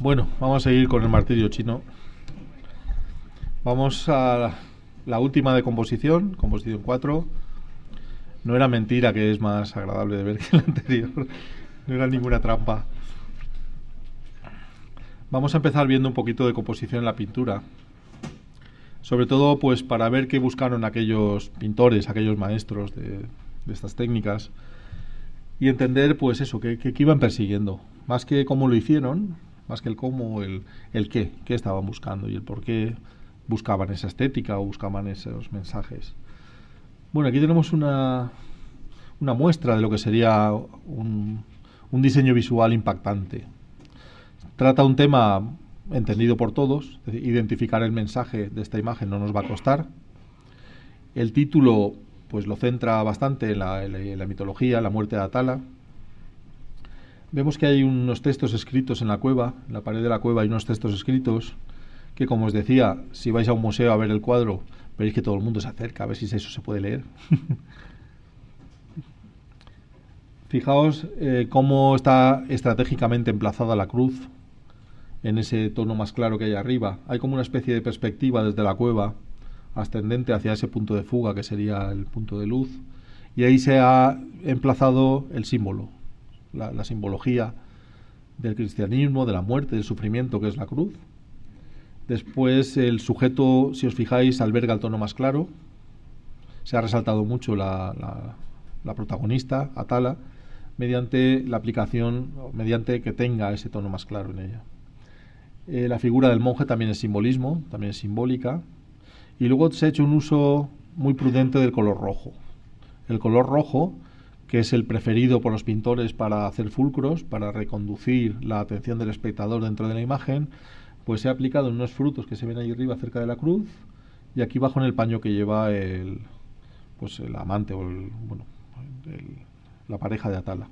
Bueno, vamos a seguir con el martirio chino. Vamos a la última de composición, composición 4. No era mentira que es más agradable de ver que la anterior. No era ninguna trampa. Vamos a empezar viendo un poquito de composición en la pintura. Sobre todo, pues para ver qué buscaron aquellos pintores, aquellos maestros de estas técnicas. Y entender, pues eso, qué iban persiguiendo. Más que cómo lo hicieron, más que el cómo, el qué estaban buscando y el por qué buscaban esa estética o buscaban esos mensajes. Bueno, aquí tenemos una muestra de lo que sería un diseño visual impactante. Trata un tema entendido por todos, es decir, identificar el mensaje de esta imagen no nos va a costar. El título pues lo centra bastante en la mitología, la muerte de Atala. Vemos que hay unos textos escritos en la cueva, en la pared de la cueva hay unos textos escritos que, como os decía, si vais a un museo a ver el cuadro, veréis que todo el mundo se acerca a ver si eso se puede leer. Fijaos cómo está estratégicamente emplazada la cruz en ese tono más claro que hay arriba. Hay como una especie de perspectiva desde la cueva ascendente hacia ese punto de fuga que sería el punto de luz, y ahí se ha emplazado el símbolo, la simbología del cristianismo, de la muerte, del sufrimiento, que es la cruz. Después el sujeto, si os fijáis, alberga el tono más claro. Se ha resaltado mucho la protagonista, Atala, mediante la aplicación, mediante que tenga ese tono más claro en ella. La figura del monje también es simbolismo, también es simbólica. Y luego se ha hecho un uso muy prudente del color rojo. El color rojo, que es el preferido por los pintores para hacer fulcros, para reconducir la atención del espectador dentro de la imagen, pues se ha aplicado en unos frutos que se ven ahí arriba cerca de la cruz y aquí abajo en el paño que lleva el amante o la pareja de Atala.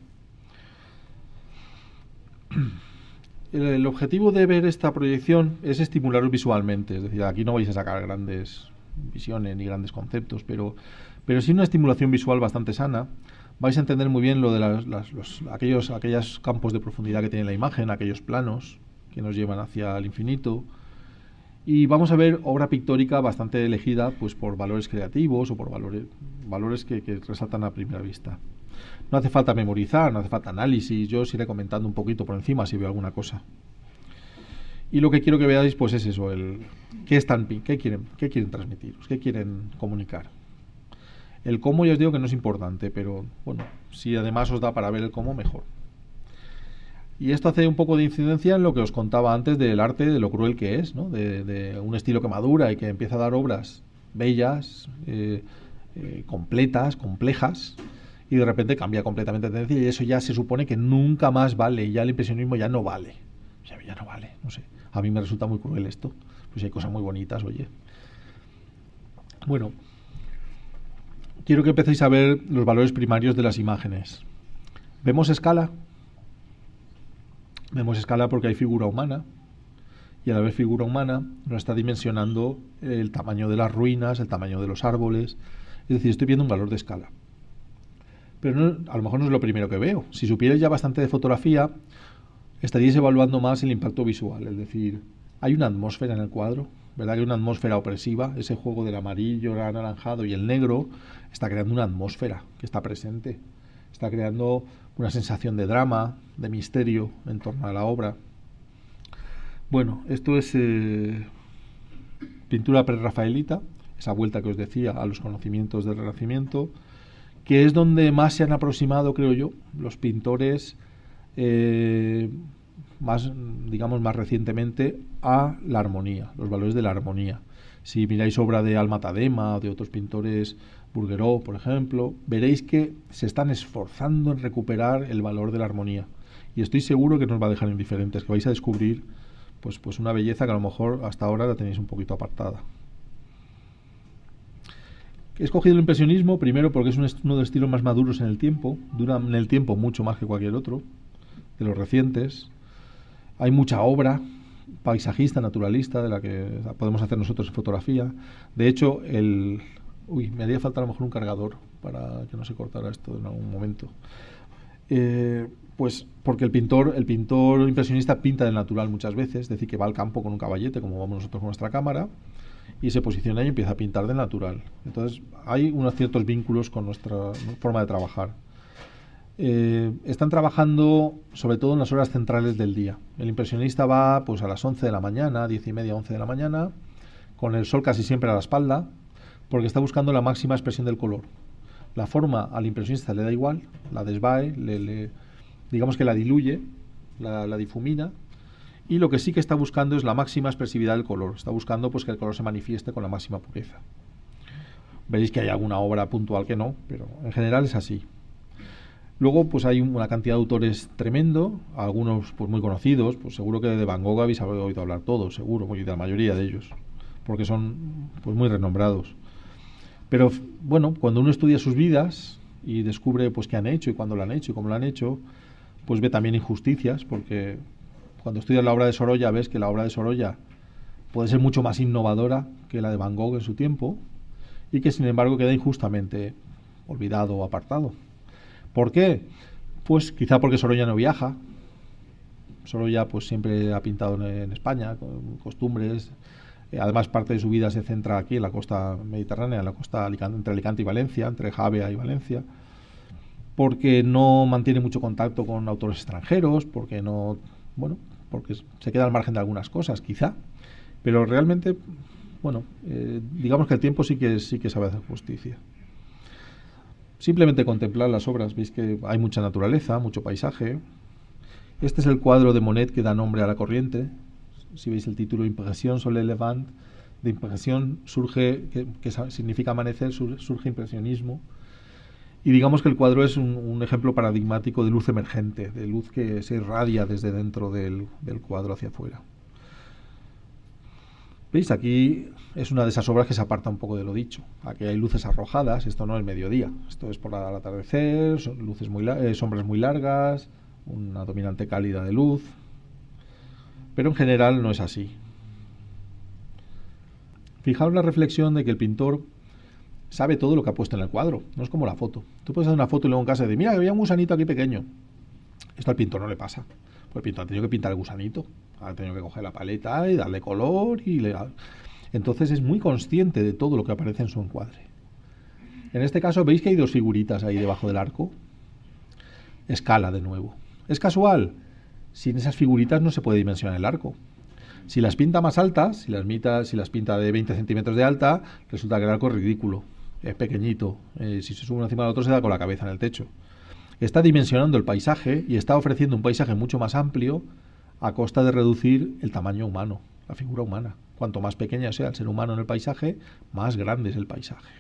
El objetivo de ver esta proyección es estimularos visualmente, es decir, aquí no vais a sacar grandes visiones ni grandes conceptos, pero sí una estimulación visual bastante sana. Vais a entender muy bien lo de aquellos campos de profundidad que tiene la imagen, aquellos planos que nos llevan hacia el infinito, y vamos a ver obra pictórica bastante elegida pues por valores creativos o por valores que resaltan a primera vista. No hace falta memorizar, no hace falta análisis, yo os iré comentando un poquito por encima si veo alguna cosa. Y lo que quiero que veáis pues es eso, qué quieren transmitiros, qué quieren comunicar. El cómo ya os digo que no es importante, pero bueno, si además os da para ver el cómo, mejor. Y esto hace un poco de incidencia en lo que os contaba antes del arte, de lo cruel que es, ¿no? De un estilo que madura y que empieza a dar obras bellas, completas, complejas, y de repente cambia completamente de tendencia y eso ya se supone que nunca más vale, ya el impresionismo ya no vale. O sea, ya no vale, no sé. A mí me resulta muy cruel esto. Pues hay cosas muy bonitas, oye. Bueno, quiero que empecéis a ver los valores primarios de las imágenes. ¿Vemos escala? Vemos escala porque hay figura humana, y a la vez figura humana nos está dimensionando el tamaño de las ruinas, el tamaño de los árboles. Es decir, estoy viendo un valor de escala. Pero no, a lo mejor no es lo primero que veo. Si supierais ya bastante de fotografía, estaríais evaluando más el impacto visual. Es decir, hay una atmósfera en el cuadro, ¿verdad? Que hay una atmósfera opresiva. Ese juego del amarillo, el anaranjado y el negro está creando una atmósfera que está presente. Está creando una sensación de drama, de misterio en torno a la obra. Bueno, esto es pintura prerrafaelita, esa vuelta que os decía a los conocimientos del Renacimiento, que es donde más se han aproximado, creo yo, los pintores más recientemente a la armonía, los valores de la armonía. Si miráis obra de Alma Tadema o de otros pintores, Bouguereau, por ejemplo, veréis que se están esforzando en recuperar el valor de la armonía. Y estoy seguro que no os va a dejar indiferentes, que vais a descubrir pues una belleza que a lo mejor hasta ahora la tenéis un poquito apartada. He escogido el impresionismo primero porque es uno de los estilos más maduros en el tiempo, dura en el tiempo mucho más que cualquier otro de los recientes. Hay mucha obra paisajista, naturalista, de la que podemos hacer nosotros en fotografía. De hecho, me haría falta a lo mejor un cargador para que no se cortara esto en algún momento. Pues porque el pintor impresionista pinta del natural muchas veces, es decir, que va al campo con un caballete, como vamos nosotros con nuestra cámara, y se posiciona y empieza a pintar del natural. Entonces hay unos ciertos vínculos con nuestra forma de trabajar. Están trabajando sobre todo en las horas centrales del día. El impresionista va pues a las 11 de la mañana, 10:30, 11 de la mañana, con el sol casi siempre a la espalda, porque está buscando la máxima expresión del color. La forma al impresionista le da igual, la desvae, digamos que la diluye, la difumina, y lo que sí que está buscando es la máxima expresividad del color. Está buscando pues que el color se manifieste con la máxima pureza. Veréis que hay alguna obra puntual que no, pero en general es así. Luego pues hay una cantidad de autores tremendo, algunos pues muy conocidos, pues seguro que de Van Gogh habéis oído hablar todos, seguro, y de la mayoría de ellos, porque son pues muy renombrados. Pero bueno, cuando uno estudia sus vidas y descubre pues qué han hecho y cuándo lo han hecho y cómo lo han hecho, pues ve también injusticias, porque cuando estudias la obra de Sorolla ves que la obra de Sorolla puede ser mucho más innovadora que la de Van Gogh en su tiempo y que sin embargo queda injustamente olvidado o apartado. ¿Por qué? Pues quizá porque Sorolla no viaja. Sorolla pues siempre ha pintado en España, con costumbres. Además parte de su vida se centra aquí en la costa mediterránea, en la costa entre Alicante y Valencia, entre Javea y Valencia. Porque no mantiene mucho contacto con autores extranjeros, porque no, bueno, porque se queda al margen de algunas cosas, quizá. Pero realmente, bueno, digamos que el tiempo sí que sabe hacer justicia. Simplemente contemplar las obras, veis que hay mucha naturaleza, mucho paisaje. Este es el cuadro de Monet que da nombre a la corriente. Si veis el título, Impression sur le Levant, de impresión surge, que significa amanecer, surge impresionismo. Y digamos que el cuadro es un ejemplo paradigmático de luz emergente, de luz que se irradia desde dentro del cuadro hacia afuera. ¿Veis? Aquí es una de esas obras que se aparta un poco de lo dicho. Aquí hay luces arrojadas, esto no es mediodía, esto es por el atardecer, son luces sombras muy largas, una dominante cálida de luz, pero en general no es así. Fijaos la reflexión de que el pintor sabe todo lo que ha puesto en el cuadro, no es como la foto. Tú puedes hacer una foto y luego en casa decir, mira, había un gusanito aquí pequeño. Esto al pintor no le pasa. Pues el pintor ha tenido que pintar el gusanito, ha tenido que coger la paleta y darle color entonces es muy consciente de todo lo que aparece en su encuadre. En este caso veis que hay dos figuritas ahí debajo del arco. Escala de nuevo. ¿Es casual? Sin esas figuritas no se puede dimensionar el arco. Si las pinta más altas, si las pinta de 20 centímetros de alta, resulta que el arco es ridículo, es pequeñito. Si se sube uno encima del otro se da con la cabeza en el techo. Está dimensionando el paisaje y está ofreciendo un paisaje mucho más amplio a costa de reducir el tamaño humano, la figura humana. Cuanto más pequeña sea el ser humano en el paisaje, más grande es el paisaje.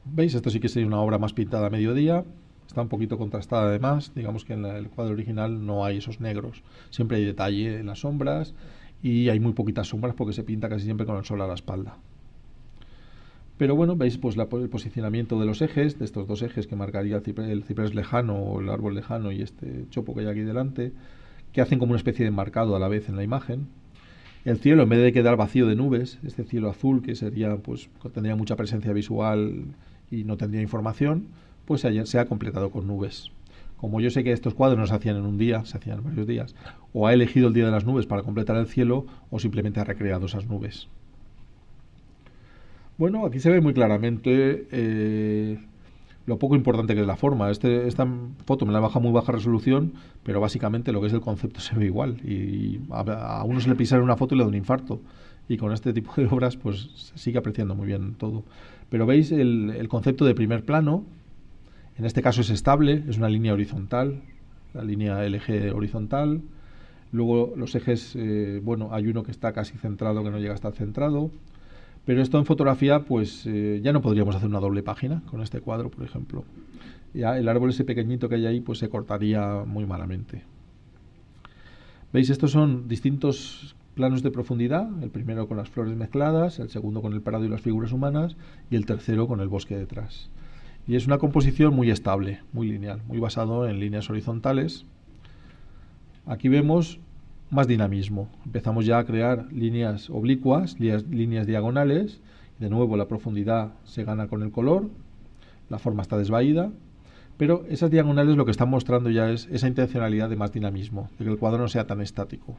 ¿Veis? Esto sí que sería una obra más pintada a mediodía. Está un poquito contrastada además. Digamos que en el cuadro original no hay esos negros. Siempre hay detalle en las sombras y hay muy poquitas sombras porque se pinta casi siempre con el sol a la espalda. Pero bueno, veis pues el posicionamiento de los ejes, de estos dos ejes que marcaría el ciprés lejano o el árbol lejano y este chopo que hay aquí delante, que hacen como una especie de enmarcado a la vez en la imagen. El cielo, en vez de quedar vacío de nubes, este cielo azul que sería, pues tendría mucha presencia visual y no tendría información, pues se ha completado con nubes. Como yo sé que estos cuadros no se hacían en un día, se hacían en varios días, o ha elegido el día de las nubes para completar el cielo, o simplemente ha recreado esas nubes. Bueno, aquí se ve muy claramente lo poco importante que es la forma. Esta foto me la baja muy baja resolución, pero básicamente lo que es el concepto se ve igual. Y a uno se le pisa en una foto y le da un infarto. Y con este tipo de obras pues se sigue apreciando muy bien todo. Pero veis el concepto de primer plano. En este caso es estable, es una línea horizontal, el eje horizontal. Luego los ejes, bueno, hay uno que está casi centrado, que no llega a estar centrado. Pero esto en fotografía, pues ya no podríamos hacer una doble página con este cuadro, por ejemplo. Ya el árbol ese pequeñito que hay ahí, pues se cortaría muy malamente. ¿Veis? Estos son distintos planos de profundidad. El primero con las flores mezcladas, el segundo con el prado y las figuras humanas, y el tercero con el bosque detrás. Y es una composición muy estable, muy lineal, muy basado en líneas horizontales. Aquí vemos más dinamismo. Empezamos ya a crear líneas oblicuas, líneas diagonales. De nuevo la profundidad se gana con el color, la forma está desvaída, Pero esas diagonales lo que están mostrando ya es esa intencionalidad de más dinamismo, de que el cuadro no sea tan estático.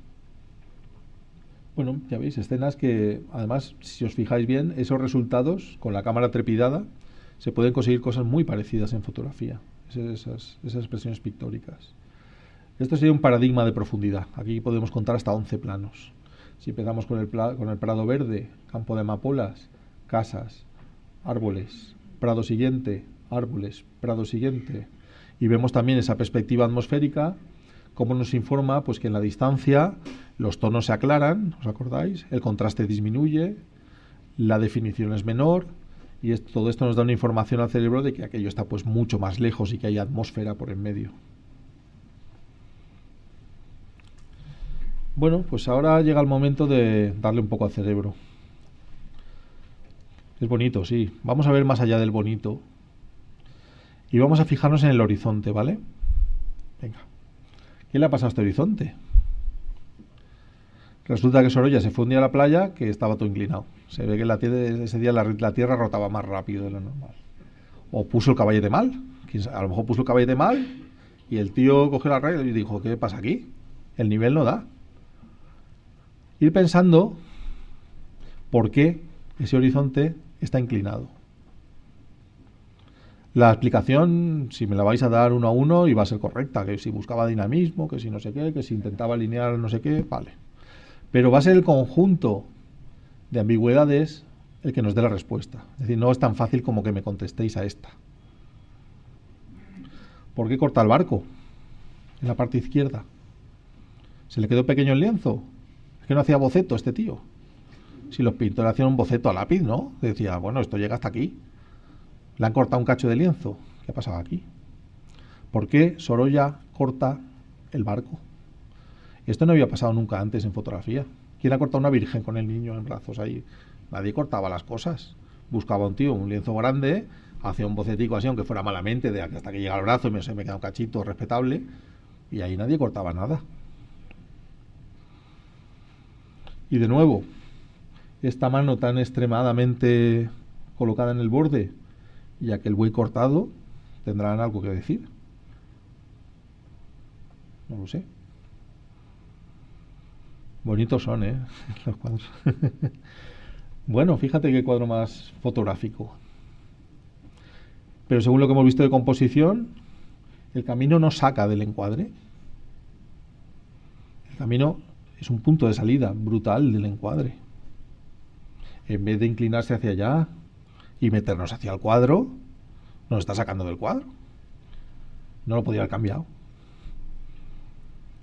Bueno, ya veis, escenas que, además, si os fijáis bien, esos resultados con la cámara trepidada se pueden conseguir cosas muy parecidas en fotografía, esas expresiones pictóricas. Esto sería un paradigma de profundidad. Aquí podemos contar hasta 11 planos. Si empezamos con el prado verde, campo de amapolas, casas, árboles, prado siguiente, árboles, prado siguiente, y vemos también esa perspectiva atmosférica, como nos informa pues que en la distancia los tonos se aclaran, ¿os acordáis? El contraste disminuye, la definición es menor, y todo esto nos da una información al cerebro de que aquello está pues mucho más lejos y que hay atmósfera por en medio. Bueno, pues ahora llega el momento de darle un poco al cerebro. Es bonito, sí. Vamos a ver más allá del bonito. Y vamos a fijarnos en el horizonte, ¿vale? Venga. ¿Qué le ha pasado a este horizonte? Resulta que Sorolla se fue un día a la playa que estaba todo inclinado. Se ve que ese día la Tierra rotaba más rápido de lo normal. O puso el caballete mal. A lo mejor puso el caballete mal y el tío cogió la raya y dijo, ¿qué pasa aquí? El nivel no da. Ir pensando por qué ese horizonte está inclinado. La explicación, si me la vais a dar uno a uno, iba a ser correcta, que si buscaba dinamismo, que si no sé qué, que si intentaba alinear no sé qué, vale. Pero va a ser el conjunto de ambigüedades el que nos dé la respuesta. Es decir, no es tan fácil como que me contestéis a esta. ¿Por qué corta el barco? En la parte izquierda. ¿Se le quedó pequeño el lienzo? Es que no hacía boceto este tío. Si los pintores hacían un boceto a lápiz, ¿no? Decía, bueno, esto llega hasta aquí. Le han cortado un cacho de lienzo. ¿Qué ha pasado aquí? ¿Por qué Sorolla corta el barco? Esto no había pasado nunca antes en fotografía. ¿Quién ha cortado una virgen con el niño en brazos ahí? Nadie cortaba las cosas. Buscaba un tío, un lienzo grande, hacía un bocetico así, aunque fuera malamente, de hasta que llega al brazo y se me queda un cachito respetable, y ahí nadie cortaba nada. Y de nuevo, esta mano tan extremadamente colocada en el borde y aquel buey cortado, ¿tendrán algo que decir? No lo sé. Bonitos son, los cuadros. Bueno, fíjate qué cuadro más fotográfico. Pero según lo que hemos visto de composición, el camino no saca del encuadre. El camino es un punto de salida brutal del encuadre. En vez de inclinarse hacia allá y meternos hacia el cuadro, nos está sacando del cuadro. No lo podía haber cambiado.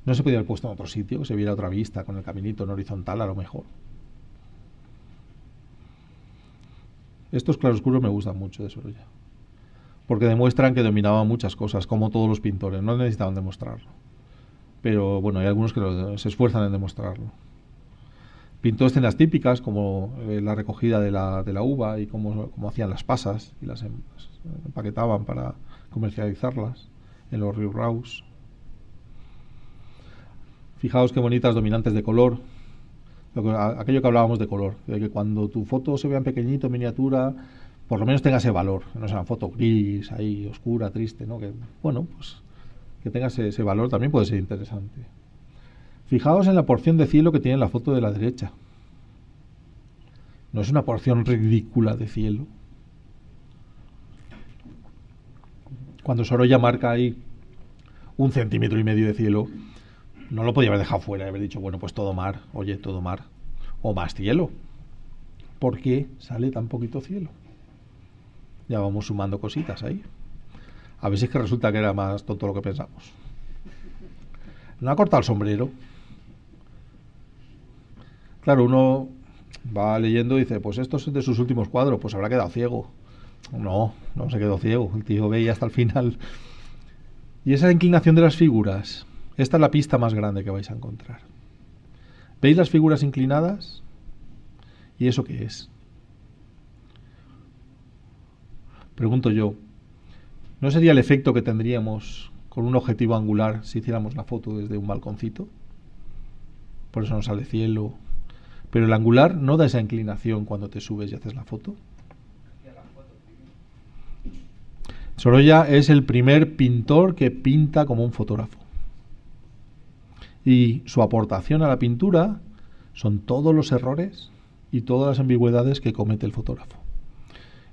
No se podía haber puesto en otro sitio, que se viera otra vista con el caminito en horizontal a lo mejor. Estos claroscuros me gustan mucho de Sorolla, porque demuestran que dominaba muchas cosas, como todos los pintores. No necesitaban demostrarlo. Pero bueno, hay algunos que se esfuerzan en demostrarlo. Pintó escenas típicas como la recogida de la uva y cómo hacían las pasas y las empaquetaban para comercializarlas en los riuraus. Fijaos qué bonitas dominantes de color. Aquello que hablábamos de color, de que cuando tu foto se vea en pequeñito, en miniatura, por lo menos tenga ese valor, que no sea una foto gris, ahí oscura, triste, ¿no? Que, bueno, pues que tenga ese valor también puede ser interesante. Fijaos en la porción de cielo que tiene la foto de la derecha. No es una porción ridícula de cielo. Cuando Sorolla marca ahí 1,5 centímetros de cielo, no lo podía haber dejado fuera y haber dicho, bueno, pues todo mar, oye, todo mar, o más cielo. ¿Por qué sale tan poquito cielo? Ya vamos sumando cositas ahí. A ver si es que resulta que era más tonto lo que pensamos. No ha cortado el sombrero. Claro, uno va leyendo y dice, pues esto es de sus últimos cuadros, pues habrá quedado ciego. No se quedó ciego, el tío veía hasta el final. Y esa inclinación de las figuras, esta es la pista más grande que vais a encontrar. ¿Veis las figuras inclinadas? ¿Y eso qué es? Pregunto yo, ¿no sería el efecto que tendríamos con un objetivo angular si hiciéramos la foto desde un balconcito? Por eso no sale cielo. Pero el angular no da esa inclinación cuando te subes y haces la foto. Sorolla es el primer pintor que pinta como un fotógrafo. Y su aportación a la pintura son todos los errores y todas las ambigüedades que comete el fotógrafo.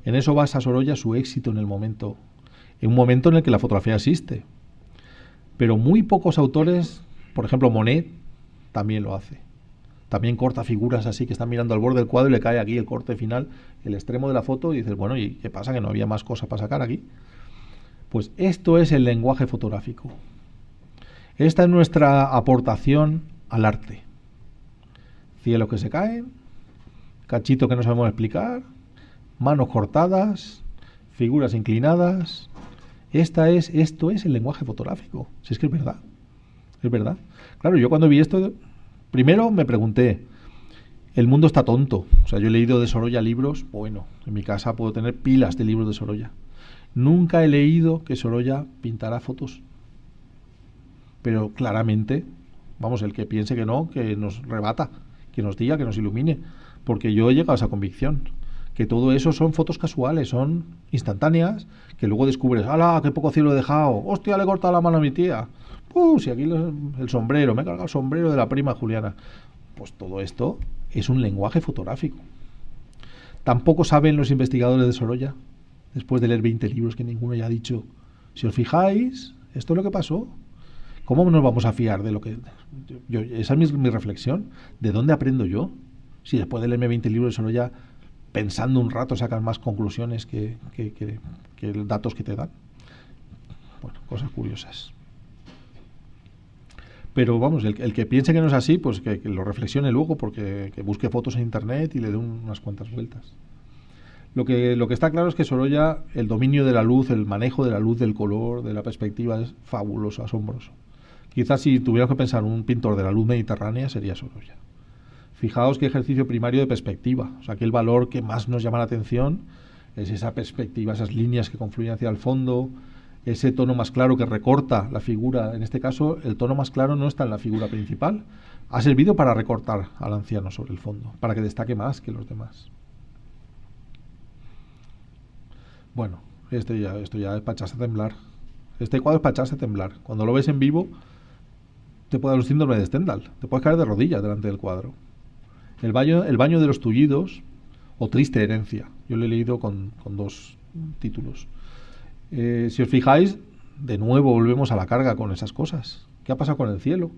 En eso basa Sorolla su éxito en un momento en el que la fotografía existe. Pero muy pocos autores, por ejemplo Monet, también lo hace. También corta figuras así que están mirando al borde del cuadro y le cae aquí el corte final, el extremo de la foto, y dices, bueno, ¿y qué pasa? ¿Que no había más cosas para sacar aquí? Pues esto es el lenguaje fotográfico. Esta es nuestra aportación al arte. Cielos que se caen, cachito que no sabemos explicar, manos cortadas, figuras inclinadas. Esto es el lenguaje fotográfico. Si es que es verdad. Es verdad. Claro, yo cuando vi esto, primero me pregunté, el mundo está tonto. O sea, yo he leído de Sorolla libros, bueno, en mi casa puedo tener pilas de libros de Sorolla. Nunca he leído que Sorolla pintara fotos. Pero claramente, vamos, el que piense que no, que nos rebata, que nos diga, que nos ilumine. Porque yo he llegado a esa convicción. Que todo eso son fotos casuales, son instantáneas, que luego descubres, ¡hala, qué poco cielo he dejado! ¡Hostia, le he cortado la mano a mi tía! Si aquí el sombrero, me he cargado el sombrero de la prima Juliana. Pues todo esto es un lenguaje fotográfico. Tampoco saben los investigadores de Sorolla, después de leer 20 libros que ninguno ya ha dicho, si os fijáis, esto es lo que pasó. ¿Cómo nos vamos a fiar de lo que...? Esa es mi reflexión. ¿De dónde aprendo yo? Si después de leerme 20 libros de Sorolla, pensando un rato, sacan más conclusiones que datos que te dan. Bueno, cosas curiosas. Pero vamos, el que piense que no es así, pues que lo reflexione luego, porque que busque fotos en internet y le dé unas cuantas vueltas. Lo que está claro es que Sorolla, el dominio de la luz, el manejo de la luz, del color, de la perspectiva, es fabuloso, asombroso. Quizás si tuviéramos que pensar en un pintor de la luz mediterránea, sería Sorolla. Fijaos qué ejercicio primario de perspectiva. O sea, que el valor que más nos llama la atención es esa perspectiva, esas líneas que confluyen hacia el fondo, ese tono más claro que recorta la figura. En este caso, el tono más claro no está en la figura principal. Ha servido para recortar al anciano sobre el fondo, para que destaque más que los demás. Bueno, esto ya es para echarse a temblar. Este cuadro es para echarse a temblar. Cuando lo ves en vivo, te puede dar un síndrome de Stendhal. Te puedes caer de rodillas delante del cuadro. El baño de los tullidos, o Triste herencia. Yo lo he leído con dos títulos. Si os fijáis, de nuevo volvemos a la carga con esas cosas. ¿Qué ha pasado con el cielo?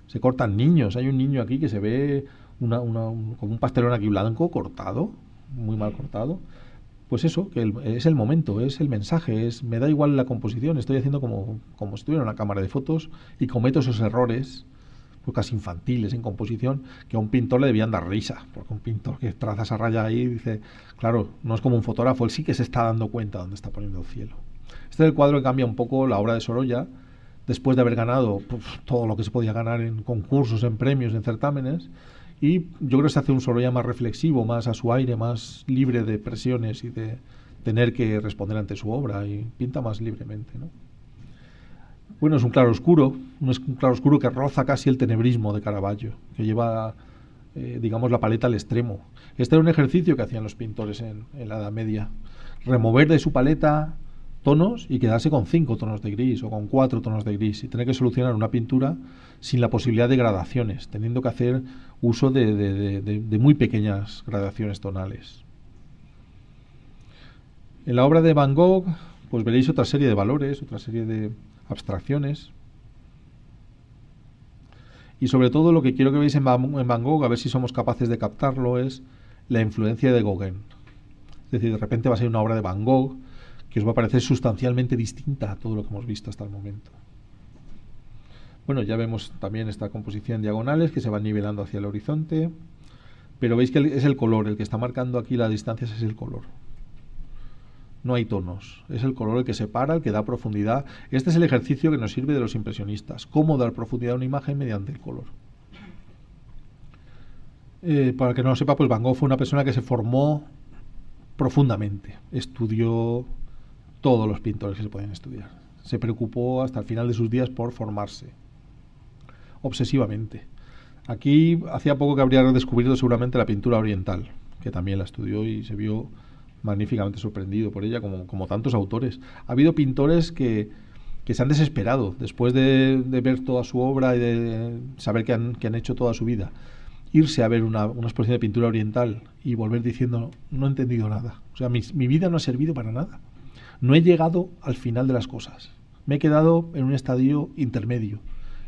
Se cortan niños. Hay un niño aquí que se ve como un pastelón aquí blanco, cortado, muy mal cortado. Pues eso, que es el momento, es el mensaje, me da igual la composición, estoy haciendo como si estuviera en una cámara de fotos y cometo esos errores, pues casi infantiles en composición, que a un pintor le debían dar risa, porque un pintor que traza esa raya ahí dice, claro, no es como un fotógrafo, él sí que se está dando cuenta dónde está poniendo el cielo. Este es el cuadro que cambia un poco la obra de Sorolla, después de haber ganado todo lo que se podía ganar en concursos, en premios, en certámenes. Y yo creo que se hace un Sorolla más reflexivo, más a su aire, más libre de presiones y de tener que responder ante su obra, y pinta más libremente, ¿no? Bueno, es un claroscuro que roza casi el tenebrismo de Caravaggio, que lleva, digamos, la paleta al extremo. Este era un ejercicio que hacían los pintores en la Edad Media, remover de su paleta tonos y quedarse con 5 tonos de gris o con 4 tonos de gris y tener que solucionar una pintura sin la posibilidad de gradaciones, teniendo que hacer uso de muy pequeñas gradaciones tonales. En la obra de Van Gogh, pues veréis otra serie de valores, otra serie de abstracciones. Y sobre todo lo que quiero que veáis en Van Gogh, a ver si somos capaces de captarlo, es la influencia de Gauguin. Es decir, de repente va a ser una obra de Van Gogh que os va a parecer sustancialmente distinta a todo lo que hemos visto hasta el momento. Bueno, ya vemos también esta composición en diagonales que se van nivelando hacia el horizonte, pero veis que es el color, el que está marcando aquí las distancias es el color. No hay tonos, es el color el que separa, el que da profundidad. Este es el ejercicio que nos sirve de los impresionistas, cómo dar profundidad a una imagen mediante el color. Para que no lo sepa, pues Van Gogh fue una persona que se formó profundamente, estudió todos los pintores que se pueden estudiar. Se preocupó hasta el final de sus días por formarse, obsesivamente. Aquí hacía poco que habría descubierto seguramente la pintura oriental, que también la estudió y se vio magníficamente sorprendido por ella, como tantos autores. Ha habido pintores que se han desesperado después de ver toda su obra y de saber que han hecho toda su vida, irse a ver una exposición de pintura oriental y volver diciendo: no he entendido nada, o sea, mi vida no ha servido para nada, no he llegado al final de las cosas, me he quedado en un estadio intermedio.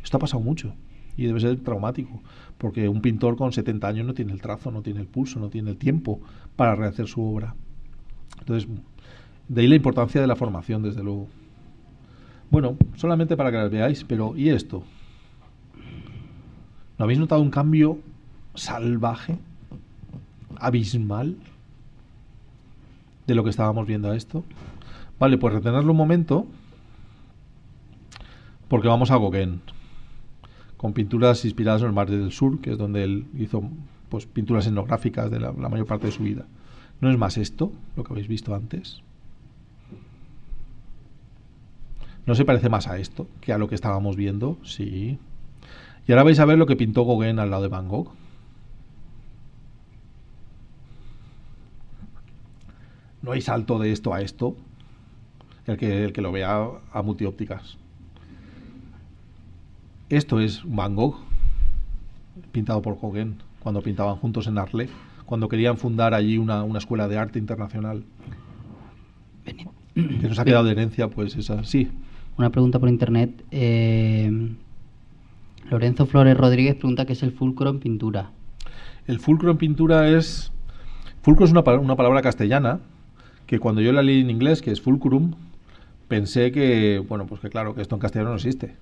Esto ha pasado mucho y debe ser traumático, porque un pintor con 70 años no tiene el trazo, no tiene el pulso, no tiene el tiempo para rehacer su obra. Entonces, de ahí la importancia de la formación, desde luego. Bueno, solamente para que las veáis, pero ¿y esto? ¿No habéis notado un cambio salvaje, abismal, de lo que estábamos viendo a esto? Vale, pues retenerlo un momento, porque vamos a Gauguin, con pinturas inspiradas en el Mar del Sur, que es donde él hizo pues pinturas etnográficas de la mayor parte de su vida. ¿No es más esto lo que habéis visto antes? ¿No se parece más a esto que a lo que estábamos viendo? Sí. Y ahora vais a ver lo que pintó Gauguin al lado de Van Gogh. No hay salto de esto a esto. El que lo vea a multiópticas. Esto es Van Gogh, pintado por Gauguin, cuando pintaban juntos en Arles, cuando querían fundar allí una escuela de arte internacional. Que nos ha quedado de herencia, pues esa. Sí. Una pregunta por internet. Lorenzo Flores Rodríguez pregunta qué es el fulcro en pintura. El fulcro en pintura es... Fulcro es una palabra castellana que cuando yo la leí en inglés, que es fulcrum, pensé que, bueno, pues que claro, que esto en castellano no existe.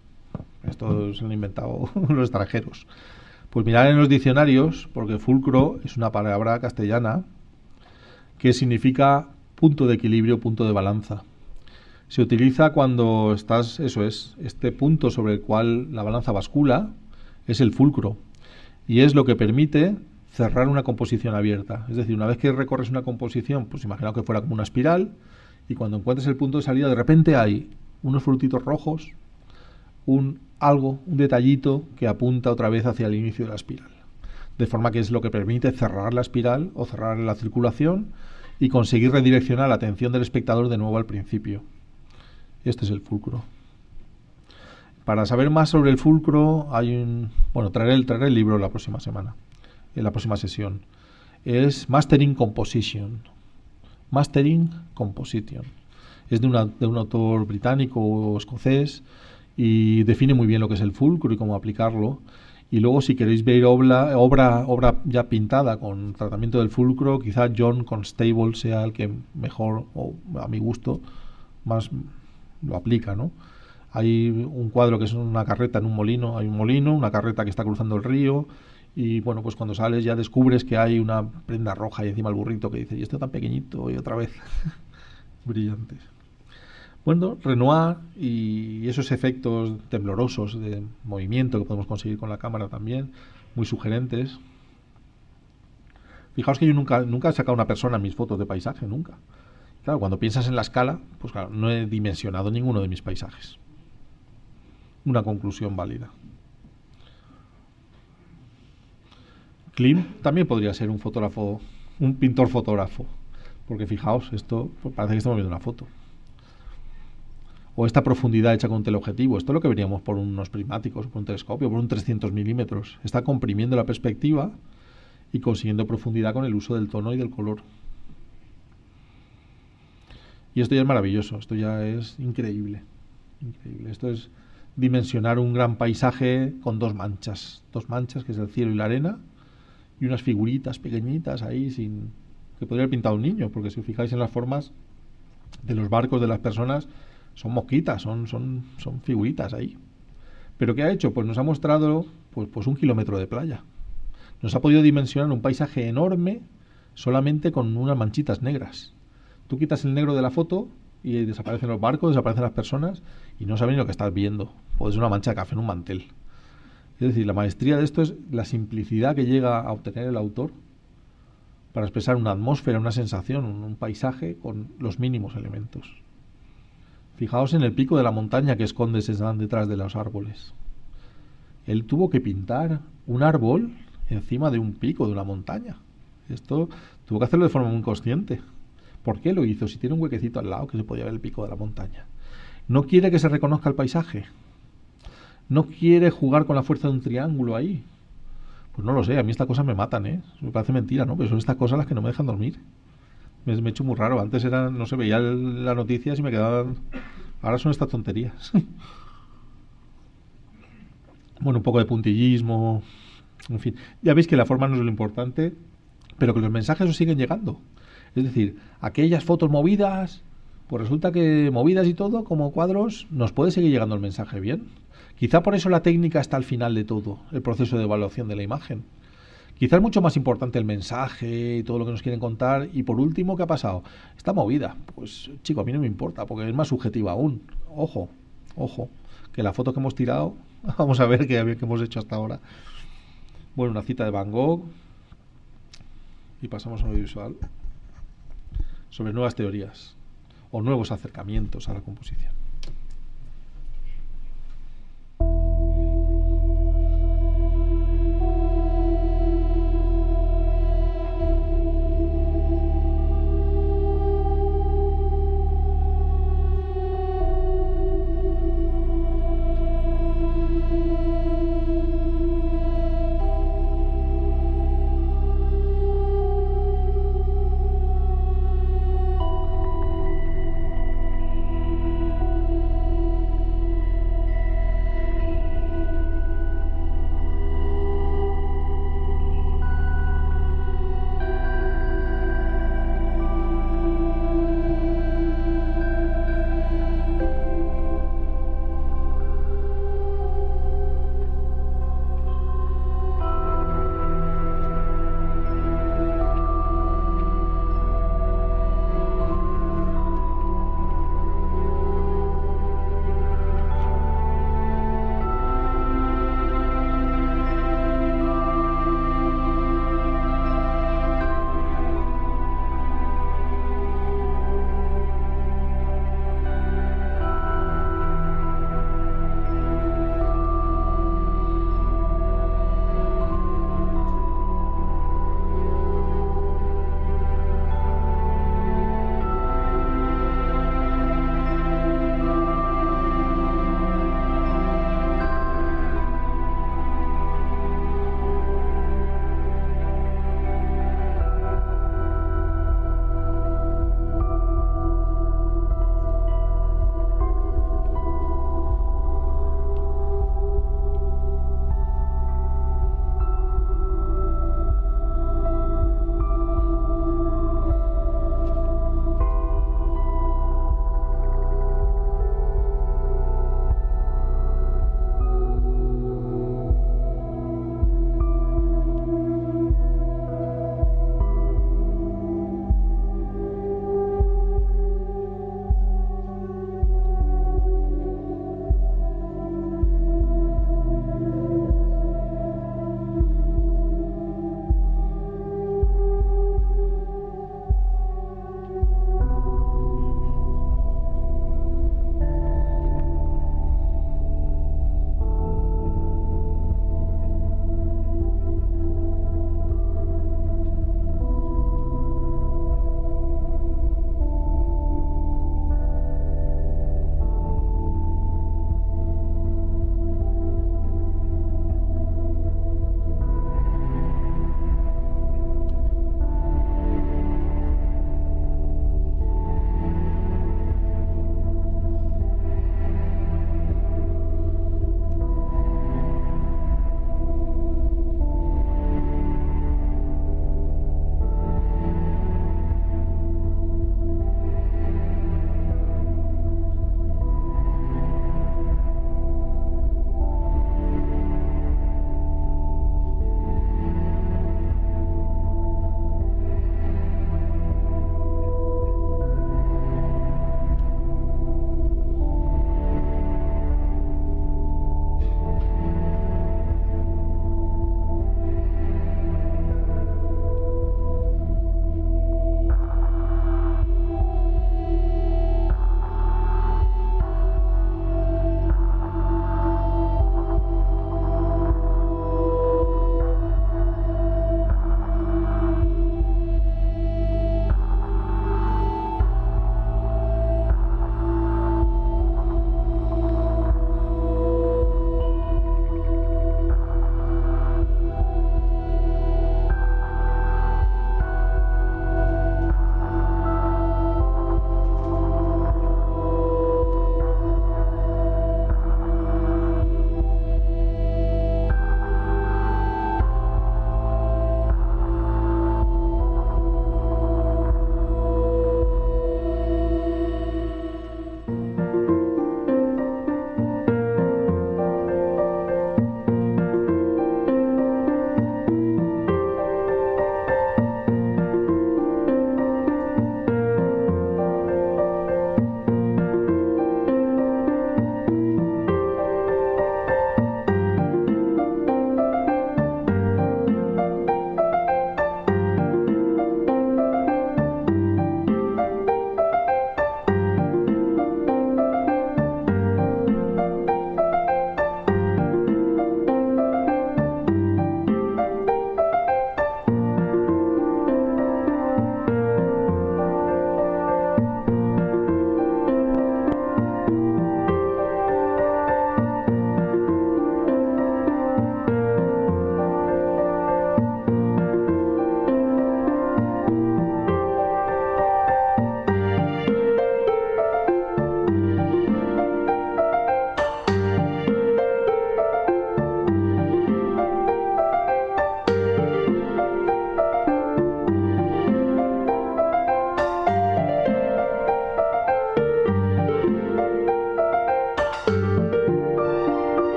Esto se lo han inventado los extranjeros. Pues mirad en los diccionarios, porque fulcro es una palabra castellana que significa punto de equilibrio, punto de balanza. Se utiliza cuando estás, eso es, este punto sobre el cual la balanza bascula es el fulcro, y es lo que permite cerrar una composición abierta. Es decir, una vez que recorres una composición, pues imaginaos que fuera como una espiral, y cuando encuentres el punto de salida, de repente hay unos frutitos rojos, un detallito que apunta otra vez hacia el inicio de la espiral. De forma que es lo que permite cerrar la espiral o cerrar la circulación y conseguir redireccionar la atención del espectador de nuevo al principio. Este es el fulcro. Para saber más sobre el fulcro traeré el libro la próxima semana, en la próxima sesión. Es Mastering Composition. Mastering Composition. Es de un autor británico o escocés y define muy bien lo que es el fulcro y cómo aplicarlo. Y luego, si queréis ver obra ya pintada con tratamiento del fulcro, quizá John Constable sea el que mejor, o a mi gusto, más lo aplica, ¿no? Hay un cuadro que es una carreta en un molino, hay un molino, una carreta que está cruzando el río, y bueno, pues cuando sales ya descubres que hay una prenda roja y encima el burrito que dice: y esto tan pequeñito, y otra vez brillantes. Bueno, Renoir y esos efectos temblorosos de movimiento que podemos conseguir con la cámara también, muy sugerentes. Fijaos que yo nunca he sacado una persona en mis fotos de paisaje, nunca. Claro, cuando piensas en la escala, pues claro, no he dimensionado ninguno de mis paisajes. Una conclusión válida. Klimt también podría ser un fotógrafo, un pintor fotógrafo, porque fijaos, esto pues parece que estamos viendo una foto. O esta profundidad hecha con un teleobjetivo, esto es lo que veríamos por unos prismáticos, por un telescopio, por un 300 milímetros. Está comprimiendo la perspectiva y consiguiendo profundidad con el uso del tono y del color. Y esto ya es maravilloso, esto ya es increíble. Increíble. Esto es dimensionar un gran paisaje con dos manchas, que es el cielo y la arena, y unas figuritas pequeñitas ahí que podría haber pintado un niño, porque si os fijáis en las formas de los barcos de las personas, son mosquitas, son figuritas ahí. ¿Pero qué ha hecho? Pues nos ha mostrado pues 1 kilómetro de playa. Nos ha podido dimensionar un paisaje enorme solamente con unas manchitas negras. Tú quitas el negro de la foto y desaparecen los barcos, desaparecen las personas y no sabes ni lo que estás viendo. Puede ser una mancha de café en un mantel. Es decir, la maestría de esto es la simplicidad que llega a obtener el autor para expresar una atmósfera, una sensación, un paisaje con los mínimos elementos. Fijaos en el pico de la montaña que esconde Cézanne detrás de los árboles. Él tuvo que pintar un árbol encima de un pico de una montaña. Esto tuvo que hacerlo de forma muy consciente, ¿Por qué lo hizo? Si tiene un huequecito al lado que se podía ver el pico de la montaña. ¿No quiere que se reconozca el paisaje? ¿No quiere jugar con la fuerza de un triángulo ahí? Pues no lo sé, a mí estas cosas me matan, ¿eh? Me parece mentira, ¿no? Pero son estas cosas las que no me dejan dormir. Me he hecho muy raro. Antes era, no sé, veía las noticias y me quedaban... Ahora son estas tonterías. Bueno, un poco de puntillismo, en fin. Ya veis que la forma no es lo importante, pero que los mensajes os siguen llegando. Es decir, aquellas fotos movidas, pues resulta que movidas y todo, como cuadros, nos puede seguir llegando el mensaje bien. Quizá por eso la técnica está al final de todo, el proceso de evaluación de la imagen. Quizá es mucho más importante el mensaje y todo lo que nos quieren contar. Y por último, ¿qué ha pasado? Está movida. Pues chico, a mí no me importa, porque es más subjetiva aún. Ojo, ojo, que la foto que hemos tirado, vamos a ver qué hemos hecho hasta ahora. Bueno, una cita de Van Gogh. Y pasamos a un audiovisual sobre nuevas teorías o nuevos acercamientos a la composición.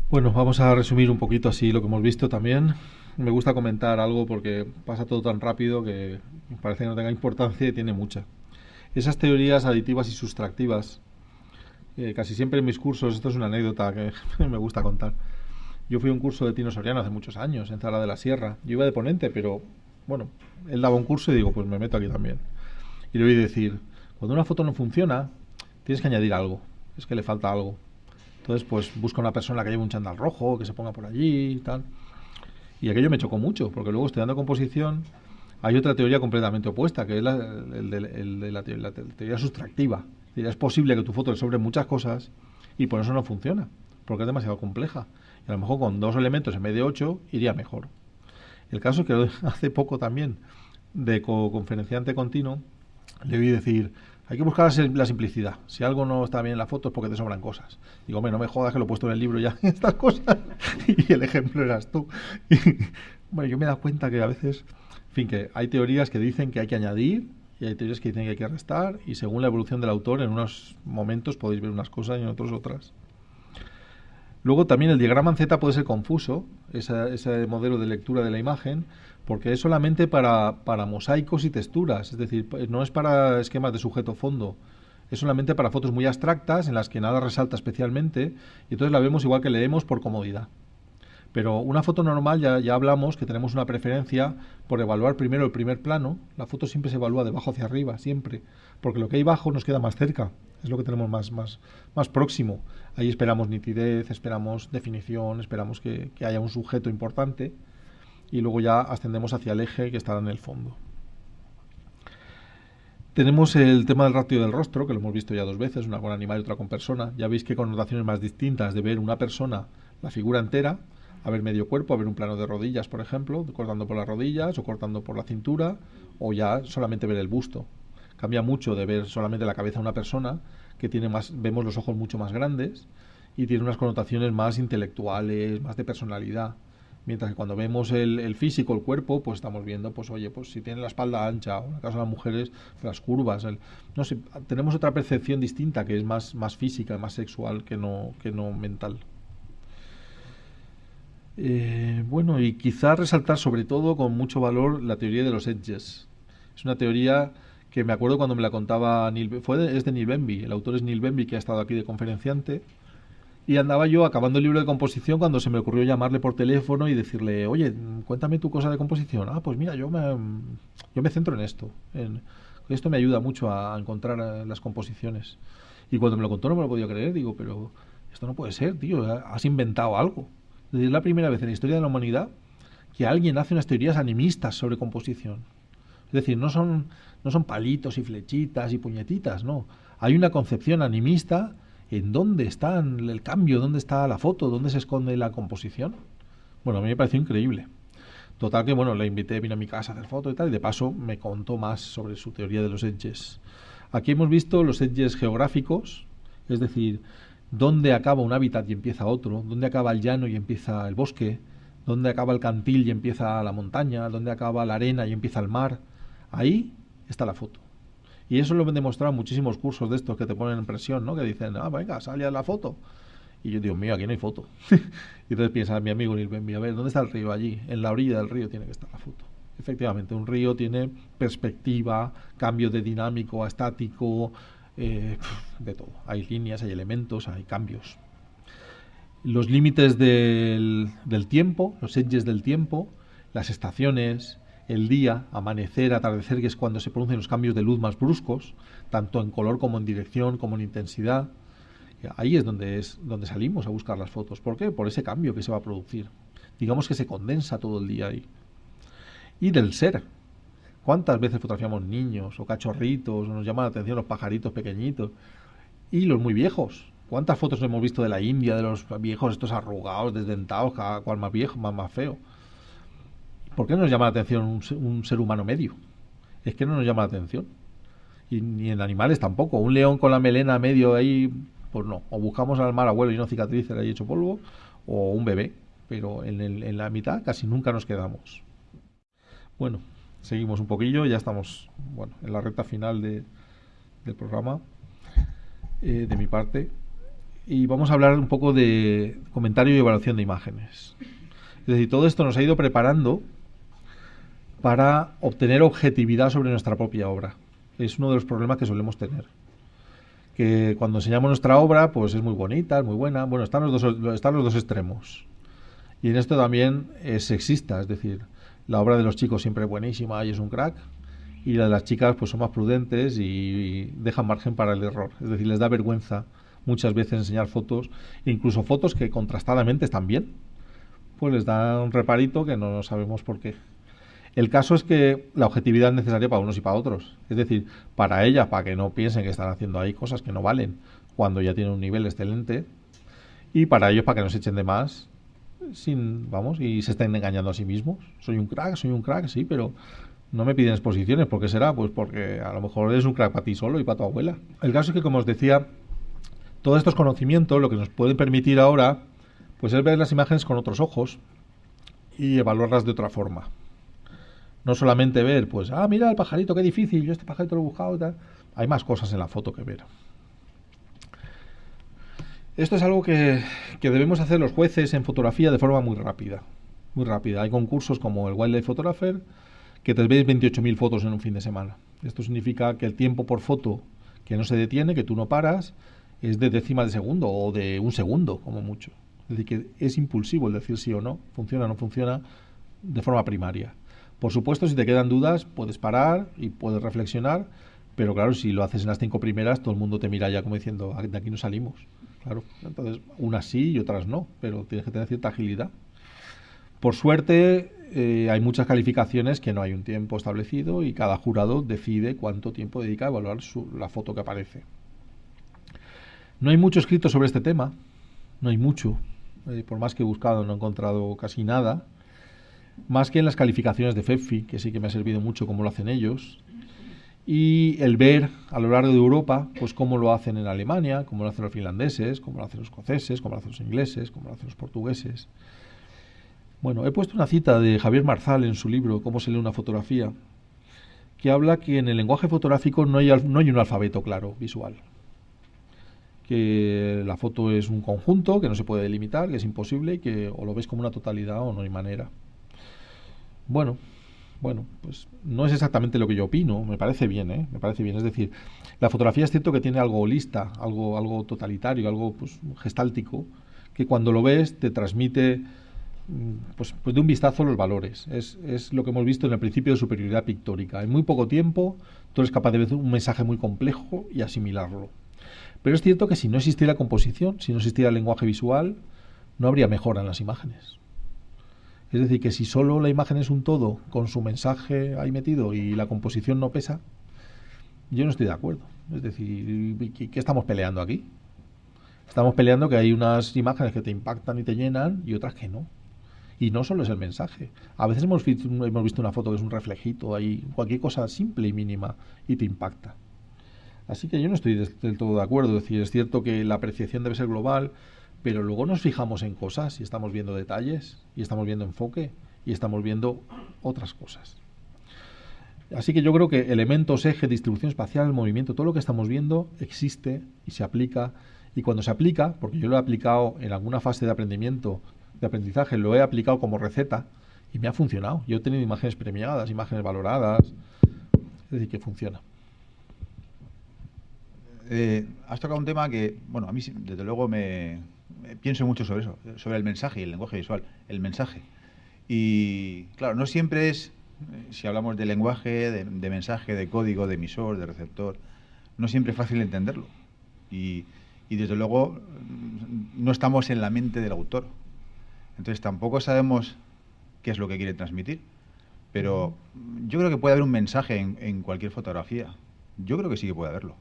Bueno, vamos a resumir un poquito así lo que hemos visto también. Me gusta comentar algo porque pasa todo tan rápido que parece que no tenga importancia y tiene mucha. Esas teorías aditivas y sustractivas, casi siempre en mis cursos, esto es una anécdota que me gusta contar. Yo fui a un curso de Tino Soriano hace muchos años, en Zara de la Sierra. Yo iba de ponente, pero bueno, él daba un curso y digo, pues me meto aquí también. Y le voy a decir, cuando una foto no funciona, tienes que añadir algo. Es que le falta algo. Entonces, pues busca una persona que lleve un chándal rojo, que se ponga por allí y tal. Y aquello me chocó mucho, porque luego estudiando composición hay otra teoría completamente opuesta, que es la teoría sustractiva. Es posible que tu foto le sobre muchas cosas y por eso no funciona, porque es demasiado compleja. Y a lo mejor con 2 elementos en vez de 8 iría mejor. El caso es que hace poco también, de conferenciante continuo, le voy a decir, hay que buscar la simplicidad. Si algo no está bien en la foto es porque te sobran cosas. Digo, hombre, no me jodas que lo he puesto en el libro ya, estas cosas. Y el ejemplo eras tú. Y, bueno, yo me he dado cuenta que a veces, en fin, que hay teorías que dicen que hay que añadir y hay teorías que dicen que hay que restar y según la evolución del autor, en unos momentos podéis ver unas cosas y en otros otras. Luego también el diagrama en Z puede ser confuso, ese modelo de lectura de la imagen, porque es solamente para mosaicos y texturas, es decir, no es para esquemas de sujeto-fondo, es solamente para fotos muy abstractas en las que nada resalta especialmente y entonces la vemos igual que leemos por comodidad. Pero una foto normal ya hablamos que tenemos una preferencia por evaluar primero el primer plano. La foto siempre se evalúa de abajo hacia arriba, siempre. Porque lo que hay abajo nos queda más cerca. Es lo que tenemos más próximo. Ahí esperamos nitidez, esperamos definición, esperamos que haya un sujeto importante. Y luego ya ascendemos hacia el eje que estará en el fondo. Tenemos el tema del ratio del rostro, que lo hemos visto ya 2 veces, una con animal y otra con persona. Ya veis que connotaciones más distintas de ver una persona, la figura entera, a ver medio cuerpo, a ver un plano de rodillas, por ejemplo, cortando por las rodillas o cortando por la cintura, o ya solamente ver el busto. Cambia mucho de ver solamente la cabeza de una persona, que tiene más, vemos los ojos mucho más grandes y tiene unas connotaciones más intelectuales, más de personalidad. Mientras que cuando vemos el físico, el cuerpo, pues estamos viendo, pues oye, pues si tiene la espalda ancha, o en el caso de las mujeres, las curvas, no sé, tenemos otra percepción distinta que es más física, más sexual que no mental. Bueno, y quizá resaltar sobre todo con mucho valor la teoría de los edges. Es una teoría que me acuerdo cuando me la contaba es de Neil Benby, el autor es Neil Benby, que ha estado aquí de conferenciante, y andaba yo acabando el libro de composición cuando se me ocurrió llamarle por teléfono y decirle, oye, cuéntame tu cosa de composición. Ah, pues mira, yo me centro en esto. Esto me ayuda mucho a encontrar las composiciones. Y cuando me lo contó no me lo podía creer. Digo, pero esto no puede ser, tío. Has inventado algo. Es decir, es la primera vez en la historia de la humanidad que alguien hace unas teorías animistas sobre composición. Es decir, no son palitos y flechitas y puñetitas, no. Hay una concepción animista en dónde está el cambio, dónde está la foto, dónde se esconde la composición. Bueno, a mí me pareció increíble. Total que, bueno, le invité, vino a mi casa a hacer fotos y tal, y de paso me contó más sobre su teoría de los edges. Aquí hemos visto los edges geográficos, es decir, dónde acaba un hábitat y empieza otro, dónde acaba el llano y empieza el bosque, dónde acaba el cantil y empieza la montaña, dónde acaba la arena y empieza el mar. Ahí está la foto. Y eso lo han demostrado muchísimos cursos de estos que te ponen en presión, ¿no? Que dicen, ah, venga, sale a la foto. Y yo digo, mío, aquí no hay foto. Y entonces piensa mi amigo Nilbenbi, a ver, ¿dónde está el río? Allí, en la orilla del río tiene que estar la foto. Efectivamente, un río tiene perspectiva, cambio de dinámico a estático, de todo. Hay líneas, hay elementos, hay cambios. Los límites del tiempo, los edges del tiempo, las estaciones, el día, amanecer, atardecer, que es cuando se producen los cambios de luz más bruscos, tanto en color como en dirección, como en intensidad. Ahí es donde salimos a buscar las fotos. ¿Por qué? Por ese cambio que se va a producir. Digamos que se condensa todo el día ahí. Y del ser. ¿Cuántas veces fotografiamos niños o cachorritos? Nos llaman la atención los pajaritos pequeñitos. Y los muy viejos. ¿Cuántas fotos hemos visto de la India, de los viejos estos arrugados, desdentados, cada cual más viejo, más feo? ¿Por qué no nos llama la atención un ser humano medio? Es que no nos llama la atención. Y ni en animales tampoco. Un león con la melena medio ahí, pues no. O buscamos al mar abuelo y no cicatrices ahí hecho polvo, o un bebé. Pero en la mitad casi nunca nos quedamos. Bueno, seguimos un poquillo, ya estamos en la recta final del programa. De mi parte, y vamos a hablar un poco de comentario y evaluación de imágenes. Es decir, todo esto nos ha ido preparando para obtener objetividad sobre nuestra propia obra. Es uno de los problemas que solemos tener. Que cuando enseñamos nuestra obra, pues es muy bonita, es muy buena. Bueno, están los dos extremos. Y en esto también es sexista, es decir, la obra de los chicos siempre es buenísima y es un crack, y la de las chicas pues son más prudentes y dejan margen para el error. Es decir, les da vergüenza muchas veces enseñar fotos, incluso fotos que contrastadamente están bien, pues les da un reparito que no sabemos por qué. El caso es que la objetividad es necesaria para unos y para otros. Es decir, para ellas, para que no piensen que están haciendo ahí cosas que no valen cuando ya tienen un nivel excelente, y para ellos, para que no se echen de más y se estén engañando a sí mismos. Soy un crack, sí, pero no me piden exposiciones. ¿Por qué será? Pues porque a lo mejor eres un crack para ti solo y para tu abuela. El caso es que, como os decía, todos estos conocimientos lo que nos pueden permitir ahora pues es ver las imágenes con otros ojos y evaluarlas de otra forma. No solamente ver, pues, mira el pajarito, qué difícil, yo este pajarito lo he buscado y tal. Hay más cosas en la foto que ver. Esto es algo que debemos hacer los jueces en fotografía de forma muy rápida. Muy rápida. Hay concursos como el Wildlife Photographer que te ves 28.000 fotos en un fin de semana. Esto significa que el tiempo por foto que no se detiene, que tú no paras, es de décimas de segundo o de un segundo, como mucho. Es decir, que es impulsivo el decir sí o no, funciona o no funciona, de forma primaria. Por supuesto, si te quedan dudas, puedes parar y puedes reflexionar, pero claro, si lo haces en las 5 primeras, todo el mundo te mira ya como diciendo, de aquí no salimos. Claro, entonces unas sí y otras no, pero tienes que tener cierta agilidad. Por suerte, hay muchas calificaciones que no hay un tiempo establecido y cada jurado decide cuánto tiempo dedica a evaluar la foto que aparece. No hay mucho escrito sobre este tema, no hay mucho. Por más que he buscado, no he encontrado casi nada. Más que en las calificaciones de FEFI, que sí que me ha servido mucho cómo lo hacen ellos. Y el ver a lo largo de Europa, pues cómo lo hacen en Alemania, cómo lo hacen los finlandeses, cómo lo hacen los escoceses, cómo lo hacen los ingleses, cómo lo hacen los portugueses. Bueno, he puesto una cita de Javier Marzal en su libro Cómo se lee una fotografía, que habla que en el lenguaje fotográfico no hay un alfabeto claro, visual. Que la foto es un conjunto, que no se puede delimitar, que es imposible y que o lo ves como una totalidad o no hay manera. Bueno, pues no es exactamente lo que yo opino, me parece bien, me parece bien. Es decir, la fotografía es cierto que tiene algo holista, algo totalitario, algo pues gestáltico, que cuando lo ves te transmite pues de un vistazo los valores. Es lo que hemos visto en el principio de superioridad pictórica. En muy poco tiempo tú eres capaz de ver un mensaje muy complejo y asimilarlo. Pero es cierto que si no existiera composición, si no existiera el lenguaje visual, no habría mejora en las imágenes. Es decir, que si solo la imagen es un todo, con su mensaje ahí metido y la composición no pesa, yo no estoy de acuerdo. Es decir, ¿qué estamos peleando aquí? Estamos peleando que hay unas imágenes que te impactan y te llenan y otras que no. Y no solo es el mensaje. A veces hemos visto una foto que es un reflejito, ahí, cualquier cosa simple y mínima, y te impacta. Así que yo no estoy del todo de acuerdo. Es decir, es cierto que la apreciación debe ser global, pero luego nos fijamos en cosas y estamos viendo detalles, y estamos viendo enfoque, y estamos viendo otras cosas. Así que yo creo que elementos, eje, distribución espacial, movimiento, todo lo que estamos viendo existe y se aplica. Y cuando se aplica, porque yo lo he aplicado en alguna fase de aprendizaje, lo he aplicado como receta y me ha funcionado. Yo he tenido imágenes premiadas, imágenes valoradas, es decir, que funciona. Has tocado un tema que, bueno, a mí desde luego pienso mucho sobre eso, sobre el mensaje y el lenguaje visual, el mensaje. Y claro, no siempre es, si hablamos de lenguaje, de mensaje, de código, de emisor, de receptor, no siempre es fácil entenderlo. Y desde luego no estamos en la mente del autor. Entonces tampoco sabemos qué es lo que quiere transmitir. Pero yo creo que puede haber un mensaje en cualquier fotografía. Yo creo que sí que puede haberlo.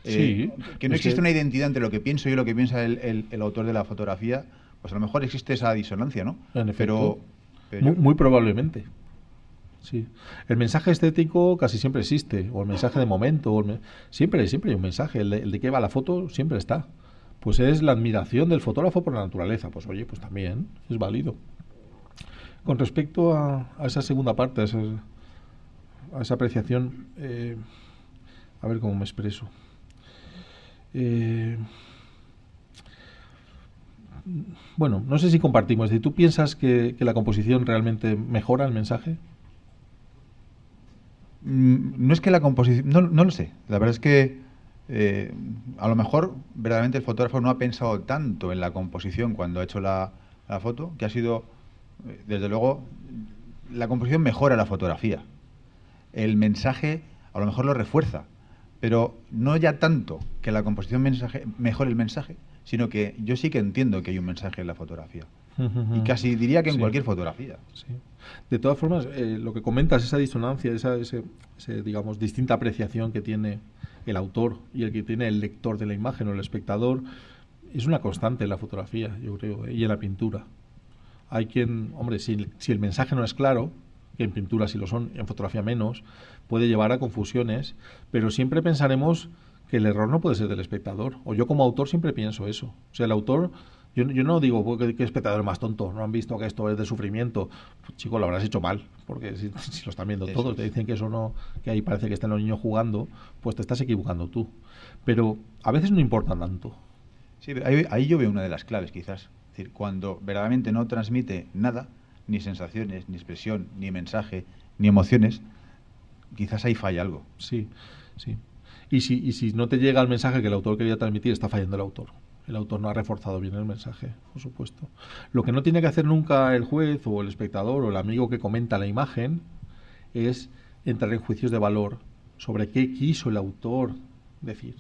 Sí, que no existe una identidad entre lo que pienso yo y lo que piensa el autor de la fotografía, pues a lo mejor existe esa disonancia, ¿no? En efecto, pero muy probablemente. Sí. El mensaje estético casi siempre existe, o el mensaje de momento, siempre hay un mensaje, el de qué va la foto siempre está. Pues es la admiración del fotógrafo por la naturaleza. Pues oye, pues también es válido. Con respecto a esa segunda parte, a esa apreciación, a ver cómo me expreso. bueno, no sé si compartimos. Es decir, ¿tú piensas que la composición realmente mejora el mensaje? No es que la composición, no lo sé. La verdad es que a lo mejor verdaderamente el fotógrafo no ha pensado tanto en la composición cuando ha hecho la foto, que ha sido, desde luego, la composición mejora la fotografía. El mensaje a lo mejor lo refuerza, pero no ya tanto que la composición mejore el mensaje, sino que yo sí que entiendo que hay un mensaje en la fotografía. Y casi diría que en Sí. cualquier fotografía. Sí. De todas formas, lo que comentas, esa disonancia, digamos, distinta apreciación que tiene el autor y el que tiene el lector de la imagen o el espectador, es una constante en la fotografía, yo creo, y en la pintura. Hay quien, hombre, si el mensaje no es claro, que en pintura sí lo son, en fotografía menos, puede llevar a confusiones, pero siempre pensaremos que el error no puede ser del espectador. O yo como autor siempre pienso eso. O sea, el autor, yo no digo que espectador más tonto, no han visto que esto es de sufrimiento. Pues, chico, lo habrás hecho mal, porque si lo están viendo Eso todos, es. te dicen que eso no, que ahí parece que están los niños jugando, pues te estás equivocando tú. Pero a veces no importa tanto. Sí, pero ahí yo veo una de las claves, quizás. Es decir, cuando verdaderamente no transmite nada, ni sensaciones, ni expresión, ni mensaje, ni emociones, quizás ahí falla algo. Sí, sí. Y si no te llega el mensaje que el autor quería transmitir, está fallando el autor. El autor no ha reforzado bien el mensaje, por supuesto. Lo que no tiene que hacer nunca el juez o el espectador o el amigo que comenta la imagen es entrar en juicios de valor sobre qué quiso el autor decir.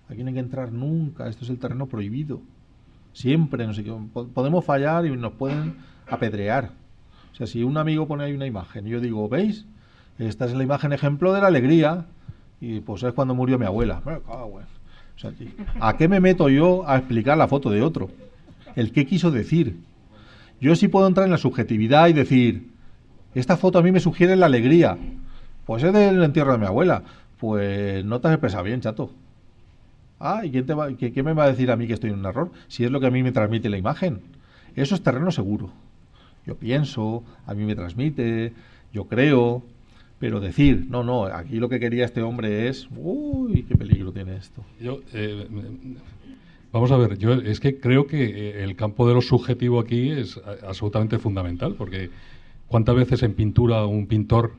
Aquí no hay que entrar nunca, esto es el terreno prohibido. Siempre, no sé qué, podemos fallar y nos pueden apedrear. O sea, si un amigo pone ahí una imagen y yo digo, ¿veis? Esta es la imagen ejemplo de la alegría. Y pues es cuando murió mi abuela. Me cago en. O sea, ¿a qué me meto yo a explicar la foto de otro? El qué quiso decir. Yo sí puedo entrar en la subjetividad y decir, esta foto a mí me sugiere la alegría. Pues es del entierro de mi abuela. Pues no te has expresado bien, chato. Ah, ¿y quién me va a decir a mí que estoy en un error? Si es lo que a mí me transmite la imagen. Eso es terreno seguro. Yo pienso, a mí me transmite, yo creo, pero decir, no, aquí lo que quería este hombre es, uy, qué peligro tiene esto. Vamos a ver, yo es que creo que el campo de lo subjetivo aquí es absolutamente fundamental, porque ¿cuántas veces en pintura un pintor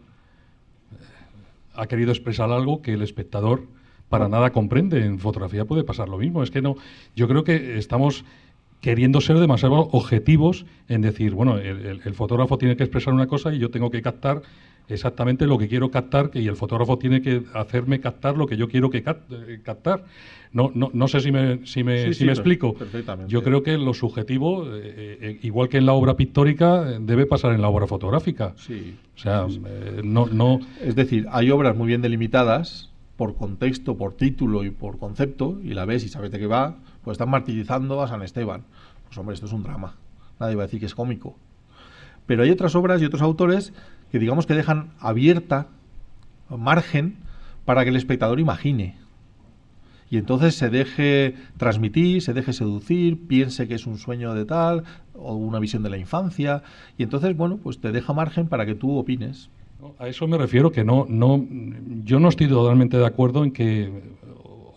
ha querido expresar algo que el espectador para nada comprende? En fotografía puede pasar lo mismo. Es que no, yo creo que estamos queriendo ser demasiado objetivos en decir, bueno, el fotógrafo tiene que expresar una cosa y yo tengo que captar exactamente lo que quiero captar, y el fotógrafo tiene que hacerme captar lo que yo quiero captar. No sé si me explico. Perfectamente. Yo creo que lo subjetivo, igual que en la obra pictórica, debe pasar en la obra fotográfica. Sí. O sea, Sí. no. Es decir, hay obras muy bien delimitadas por contexto, por título y por concepto, y la ves y sabes de qué va, pues están martirizando a San Esteban. Pues hombre, esto es un drama. Nadie va a decir que es cómico. Pero hay otras obras y otros autores que digamos que dejan abierta margen para que el espectador imagine. Y entonces se deje transmitir, se deje seducir, piense que es un sueño de tal, o una visión de la infancia, y entonces, bueno, pues te deja margen para que tú opines. A eso me refiero, que yo no estoy totalmente de acuerdo en que,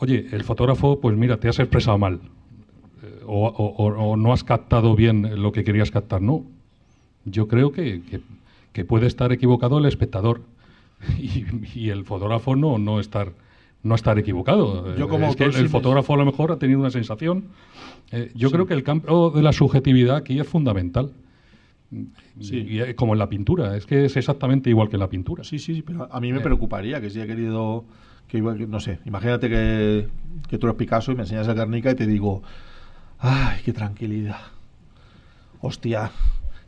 oye, el fotógrafo, pues mira, te has expresado mal, o no has captado bien lo que querías captar. No, yo creo que puede estar equivocado el espectador y el fotógrafo no estar equivocado. Yo como es que autor el sí fotógrafo a lo mejor ha tenido una sensación. Yo creo que el campo de la subjetividad aquí es fundamental. Sí. Y como en la pintura, es que es exactamente igual que en la pintura. Sí, pero a mí me preocuparía que si he querido, no sé, imagínate que tú eres Picasso y me enseñas el Guernica y te digo, ay, qué tranquilidad. Hostia,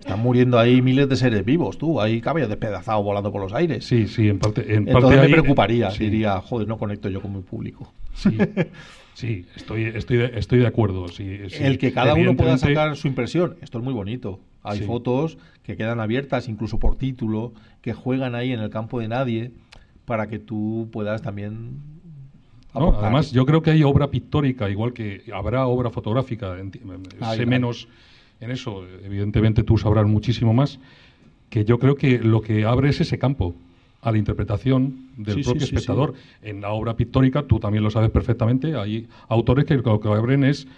están muriendo ahí miles de seres vivos, tú, hay caballos despedazados volando por los aires. Sí, en parte. Entonces me ahí, preocuparía, sí. diría, joder, no conecto yo con mi público. Sí, estoy de acuerdo. Sí, el que cada uno pueda evidentemente, sacar su impresión, esto es muy bonito. Hay Sí. fotos que quedan abiertas, incluso por título, que juegan ahí en el campo de nadie, para que tú puedas también No, aportar. además, yo creo que hay obra pictórica, igual que habrá obra fotográfica. Sé menos en eso, evidentemente tú sabrás muchísimo más, que yo creo que lo que abre es ese campo a la interpretación del propio espectador. En la obra pictórica, tú también lo sabes perfectamente, hay autores que lo que abren es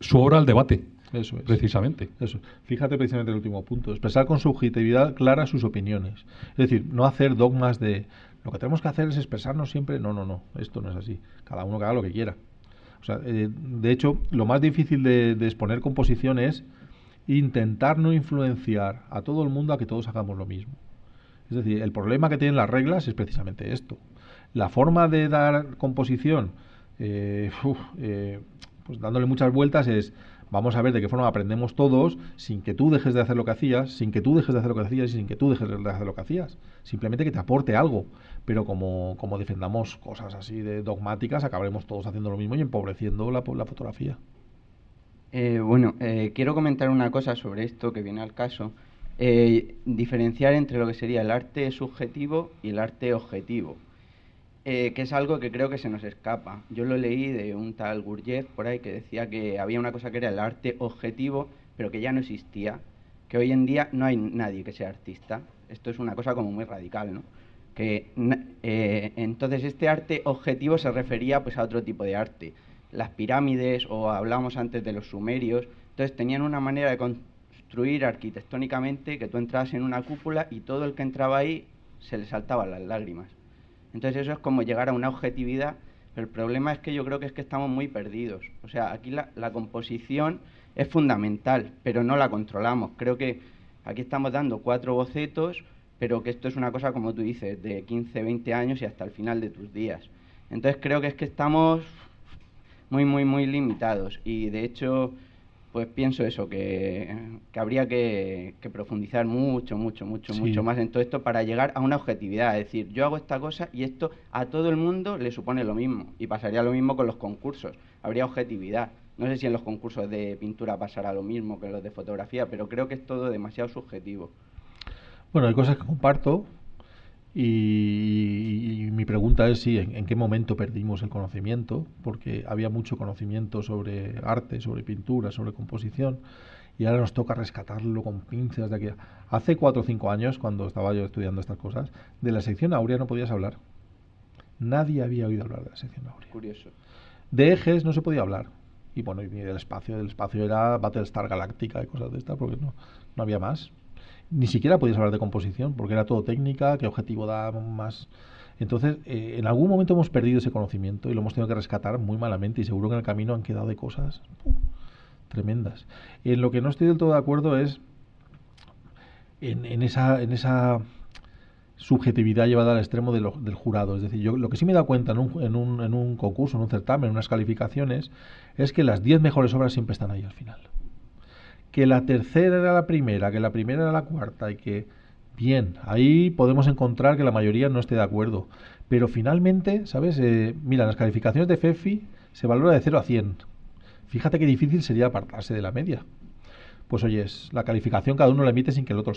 su obra al debate. Eso es. precisamente. Eso. Fíjate precisamente el último punto. Expresar con subjetividad clara sus opiniones. Es decir, no hacer dogmas de lo que tenemos que hacer es expresarnos siempre. No, no, no. Esto no es así. Cada uno que haga lo que quiera. O sea, de hecho, lo más difícil de exponer composición es intentar no influenciar a todo el mundo a que todos hagamos lo mismo. Es decir, el problema que tienen las reglas es precisamente esto. La forma de dar composición, pues dándole muchas vueltas, es vamos a ver de qué forma aprendemos todos sin que tú dejes de hacer lo que hacías, sin que tú dejes de hacer lo que hacías y sin que tú dejes de hacer lo que hacías. Simplemente que te aporte algo. Pero como defendamos cosas así de dogmáticas, acabaremos todos haciendo lo mismo y empobreciendo la fotografía. Quiero comentar una cosa sobre esto que viene al caso. Diferenciar entre lo que sería el arte subjetivo y el arte objetivo, que es algo que creo que se nos escapa. Yo lo leí de un tal Gurdjieff por ahí que decía que había una cosa que era el arte objetivo, pero que ya no existía, que hoy en día no hay nadie que sea artista. Esto es una cosa como muy radical, ¿no? Entonces este arte objetivo se refería pues a otro tipo de arte. Las pirámides, o hablábamos antes de los sumerios, entonces tenían una manera de construir arquitectónicamente que tú entrabas en una cúpula y todo el que entraba ahí se le saltaban las lágrimas. Entonces eso es como llegar a una objetividad, pero el problema es que yo creo que estamos muy perdidos. O sea, aquí la composición es fundamental, pero no la controlamos. Creo que aquí estamos dando 4 bocetos, pero que esto es una cosa, como tú dices, de 15, 20 años y hasta el final de tus días. Entonces creo que estamos muy limitados, y de hecho pues pienso eso, que habría que profundizar mucho más en todo esto para llegar a una objetividad. Es decir, yo hago esta cosa y esto a todo el mundo le supone lo mismo, y pasaría lo mismo con los concursos, habría objetividad. No sé si en los concursos de pintura pasará lo mismo que en los de fotografía, pero creo que es todo demasiado subjetivo. Bueno, hay cosas que comparto. Y mi pregunta es en qué momento perdimos el conocimiento, porque había mucho conocimiento sobre arte, sobre pintura, sobre composición, y ahora nos toca rescatarlo con pinzas de aquí. Hace 4 o 5 años, cuando estaba yo estudiando estas cosas, de la sección áurea no podías hablar. Nadie había oído hablar de la sección áurea. Curioso. De ejes no se podía hablar. Y bueno, y del espacio era Battlestar Galactica y cosas de estas, porque no había más. Ni siquiera podías hablar de composición, porque era todo técnica, qué objetivo da más. Entonces, en algún momento hemos perdido ese conocimiento y lo hemos tenido que rescatar muy malamente, y seguro que en el camino han quedado de cosas tremendas. En lo que no estoy del todo de acuerdo es en esa subjetividad llevada al extremo del jurado. Es decir, yo lo que sí me he dado cuenta en un concurso, en un certamen, en unas calificaciones, es que las 10 mejores obras siempre están ahí al final. Que la tercera era la primera, que la primera era la cuarta, y que, bien, ahí podemos encontrar que la mayoría no esté de acuerdo. Pero finalmente, ¿sabes? Mira, las calificaciones de FEFI se valora de 0 a 100. Fíjate qué difícil sería apartarse de la media. Pues oyes, la calificación cada uno la emite sin que el otro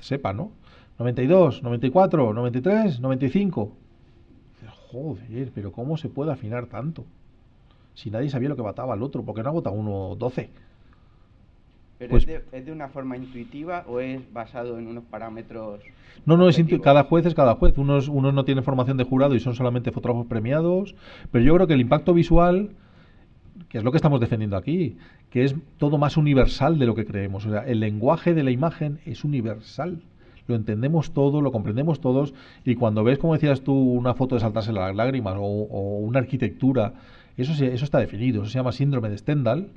sepa, ¿no? 92, 94, 93, 95. Joder, pero ¿cómo se puede afinar tanto? Si nadie sabía lo que votaba el otro, ¿por qué no ha votado uno 12? ¿Pero Pues, es de una forma intuitiva o es basado en unos parámetros? No, cada juez es cada juez. Unos no tienen formación de jurado y son solamente fotógrafos premiados. Pero yo creo que el impacto visual, que es lo que estamos defendiendo aquí, que es todo más universal de lo que creemos. O sea, el lenguaje de la imagen es universal. Lo entendemos todo, lo comprendemos todos, y cuando ves, como decías tú, una foto de saltarse las lágrimas o una arquitectura, eso está definido. Eso se llama síndrome de Stendhal.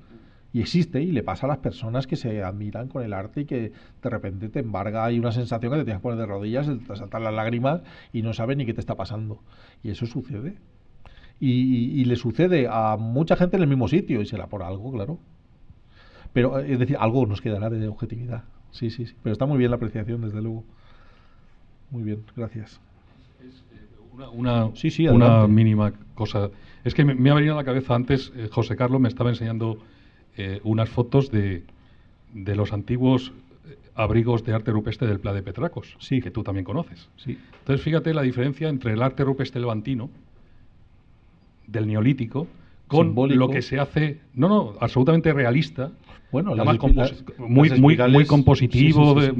Y existe, y le pasa a las personas que se admiran con el arte y que de repente te embarga, hay una sensación que te tienes que poner de rodillas, te saltan las lágrimas y no sabes ni qué te está pasando. Y eso sucede. Y le sucede a mucha gente en el mismo sitio, y será por algo, claro. Pero, es decir, algo nos quedará de objetividad. Sí. Pero está muy bien la apreciación, desde luego. Muy bien, gracias. Una mínima cosa. Es que me ha venido a la cabeza antes, José Carlos me estaba enseñando unas fotos de los antiguos abrigos de arte rupestre del Pla de Petracos, sí, que tú también conoces. Sí. Entonces, fíjate la diferencia entre el arte rupestre levantino, del Neolítico, con simbólico, lo que se hace, absolutamente realista, bueno, además muy compositivo, sí.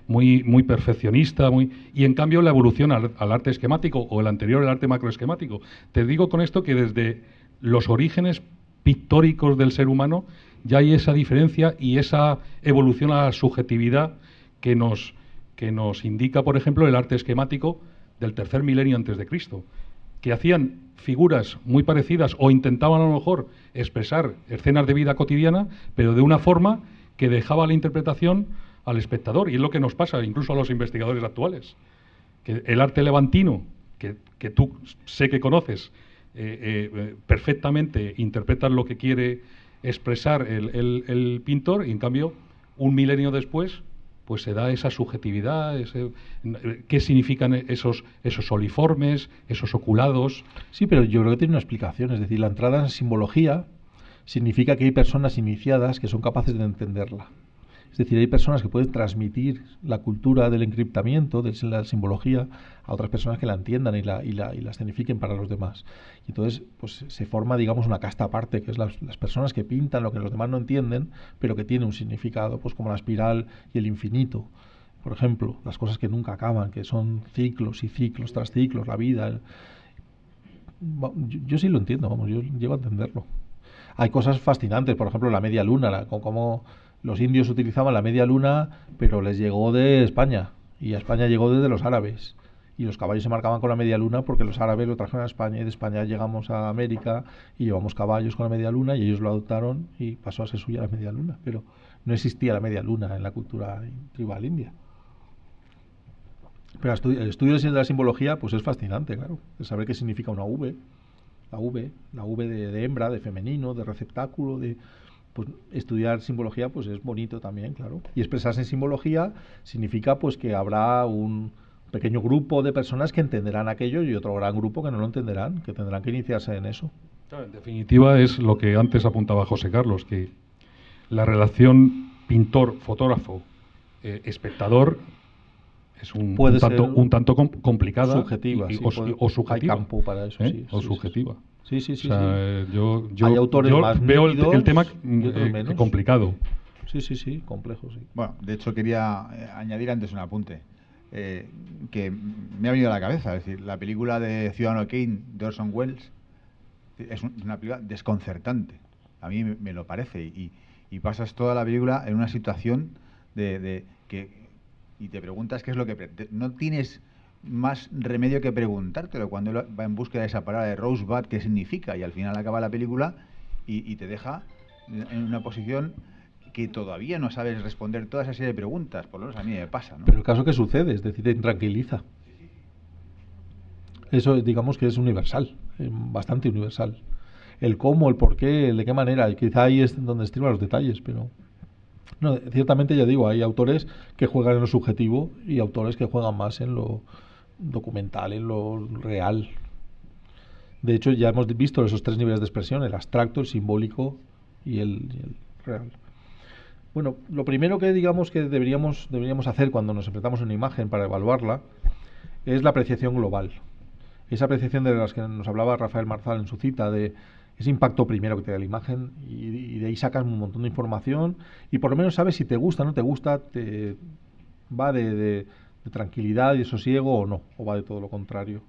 muy perfeccionista, y en cambio la evolución al arte esquemático, o el anterior, el arte macroesquemático. Te digo con esto que desde los orígenes pictóricos del ser humano ya hay esa diferencia y esa evolución a la subjetividad que nos indica, por ejemplo, el arte esquemático del tercer milenio antes de Cristo, que hacían figuras muy parecidas o intentaban a lo mejor expresar escenas de vida cotidiana, pero de una forma que dejaba la interpretación al espectador. Y es lo que nos pasa incluso a los investigadores actuales, que el arte levantino, que tú sé que conoces perfectamente, interpretas lo que quiere expresar el pintor, y en cambio, un milenio después, pues se da esa subjetividad, qué significan esos oliformes, esos oculados. Sí, pero yo creo que tiene una explicación. Es decir, la entrada en simbología significa que hay personas iniciadas que son capaces de entenderla. Es decir, hay personas que pueden transmitir la cultura del encriptamiento, de la simbología, a otras personas que la entiendan y la escenifiquen para los demás. Y entonces pues se forma, digamos, una casta aparte, que es las personas que pintan lo que los demás no entienden, pero que tiene un significado, pues como la espiral y el infinito. Por ejemplo, las cosas que nunca acaban, que son ciclos y ciclos tras ciclos, la vida. Yo sí lo entiendo, vamos, yo llego a entenderlo. Hay cosas fascinantes, por ejemplo, la media luna, como los indios utilizaban la media luna, pero les llegó de España, y a España llegó desde los árabes. Y los caballos se marcaban con la media luna porque los árabes lo trajeron a España, y de España llegamos a América y llevamos caballos con la media luna, y ellos lo adoptaron y pasó a ser suya la media luna. Pero no existía la media luna en la cultura tribal india. Pero el estudio de la simbología pues es fascinante, claro. El saber qué significa una V, la V de hembra, de femenino, de receptáculo, pues estudiar simbología pues es bonito también, claro. Y expresarse en simbología significa pues que habrá un pequeño grupo de personas que entenderán aquello y otro gran grupo que no lo entenderán, que tendrán que iniciarse en eso. Claro, en definitiva es lo que antes apuntaba José Carlos, que la relación pintor-fotógrafo espectador es un tanto complicada subjetiva, o subjetiva. Hay campo para eso, sí. O subjetiva. Sí. Yo hay autores más veo nítidos, el tema menos complicado. Sí, complejo, sí. Bueno, de hecho quería añadir antes un apunte que me ha venido a la cabeza. Es decir, la película de Ciudadano Kane de Orson Welles es una película desconcertante. A mí me lo parece. Y pasas toda la película en una situación de que y te preguntas qué es lo que... No tienes más remedio que preguntártelo cuando él va en búsqueda de esa palabra de Rosebud, qué significa, y al final acaba la película y te deja en una posición que todavía no sabes responder toda esa serie de preguntas. Por lo menos a mí me pasa, ¿no? Pero el caso que sucede, es decir, te intranquiliza. Eso digamos que es universal, bastante universal. El cómo, el por qué, el de qué manera, y quizá ahí es donde estriban los detalles, pero... No, ciertamente ya digo, hay autores que juegan en lo subjetivo y autores que juegan más en lo documental, en lo real. De hecho, ya hemos visto esos tres niveles de expresión, el abstracto, el simbólico y el real. Bueno, lo primero que digamos que deberíamos hacer cuando nos enfrentamos a una imagen para evaluarla es la apreciación global. Esa apreciación de las que nos hablaba Rafael Marzal en su cita, de ese impacto primero que te da la imagen, y de ahí sacas un montón de información y por lo menos sabes si te gusta o no te gusta, te va de tranquilidad y de sosiego o no, o va de todo lo contrario.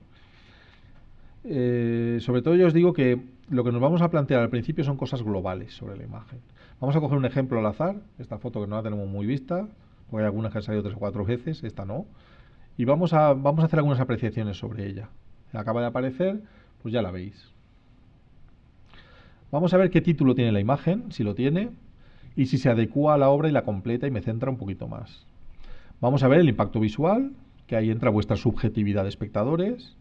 Sobre todo yo os digo que lo que nos vamos a plantear al principio son cosas globales sobre la imagen. Vamos a coger un ejemplo al azar, esta foto que no la tenemos muy vista, porque hay algunas que han salido 3 o 4 veces, esta no, y vamos a hacer algunas apreciaciones sobre ella. Acaba de aparecer, pues ya la veis. Vamos a ver qué título tiene la imagen, si lo tiene, y si se adecua a la obra y la completa y me centra un poquito más. Vamos a ver el impacto visual, que ahí entra vuestra subjetividad de espectadores,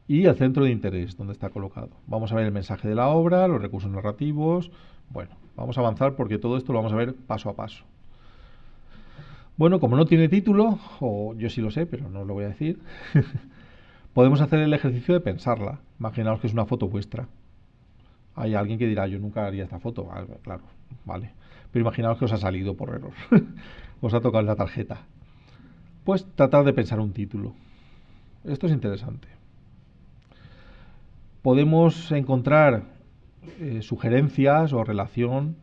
y el centro de interés, donde está colocado. Vamos a ver el mensaje de la obra, los recursos narrativos. Bueno, vamos a avanzar porque todo esto lo vamos a ver paso a paso. Bueno, como no tiene título, o yo sí lo sé, pero no os lo voy a decir, podemos hacer el ejercicio de pensarla. Imaginaos que es una foto vuestra. Hay alguien que dirá, yo nunca haría esta foto. Claro, vale. Pero imaginaos que os ha salido por error. Os ha tocado en la tarjeta. Pues tratad de pensar un título. Esto es interesante. Podemos encontrar sugerencias o relación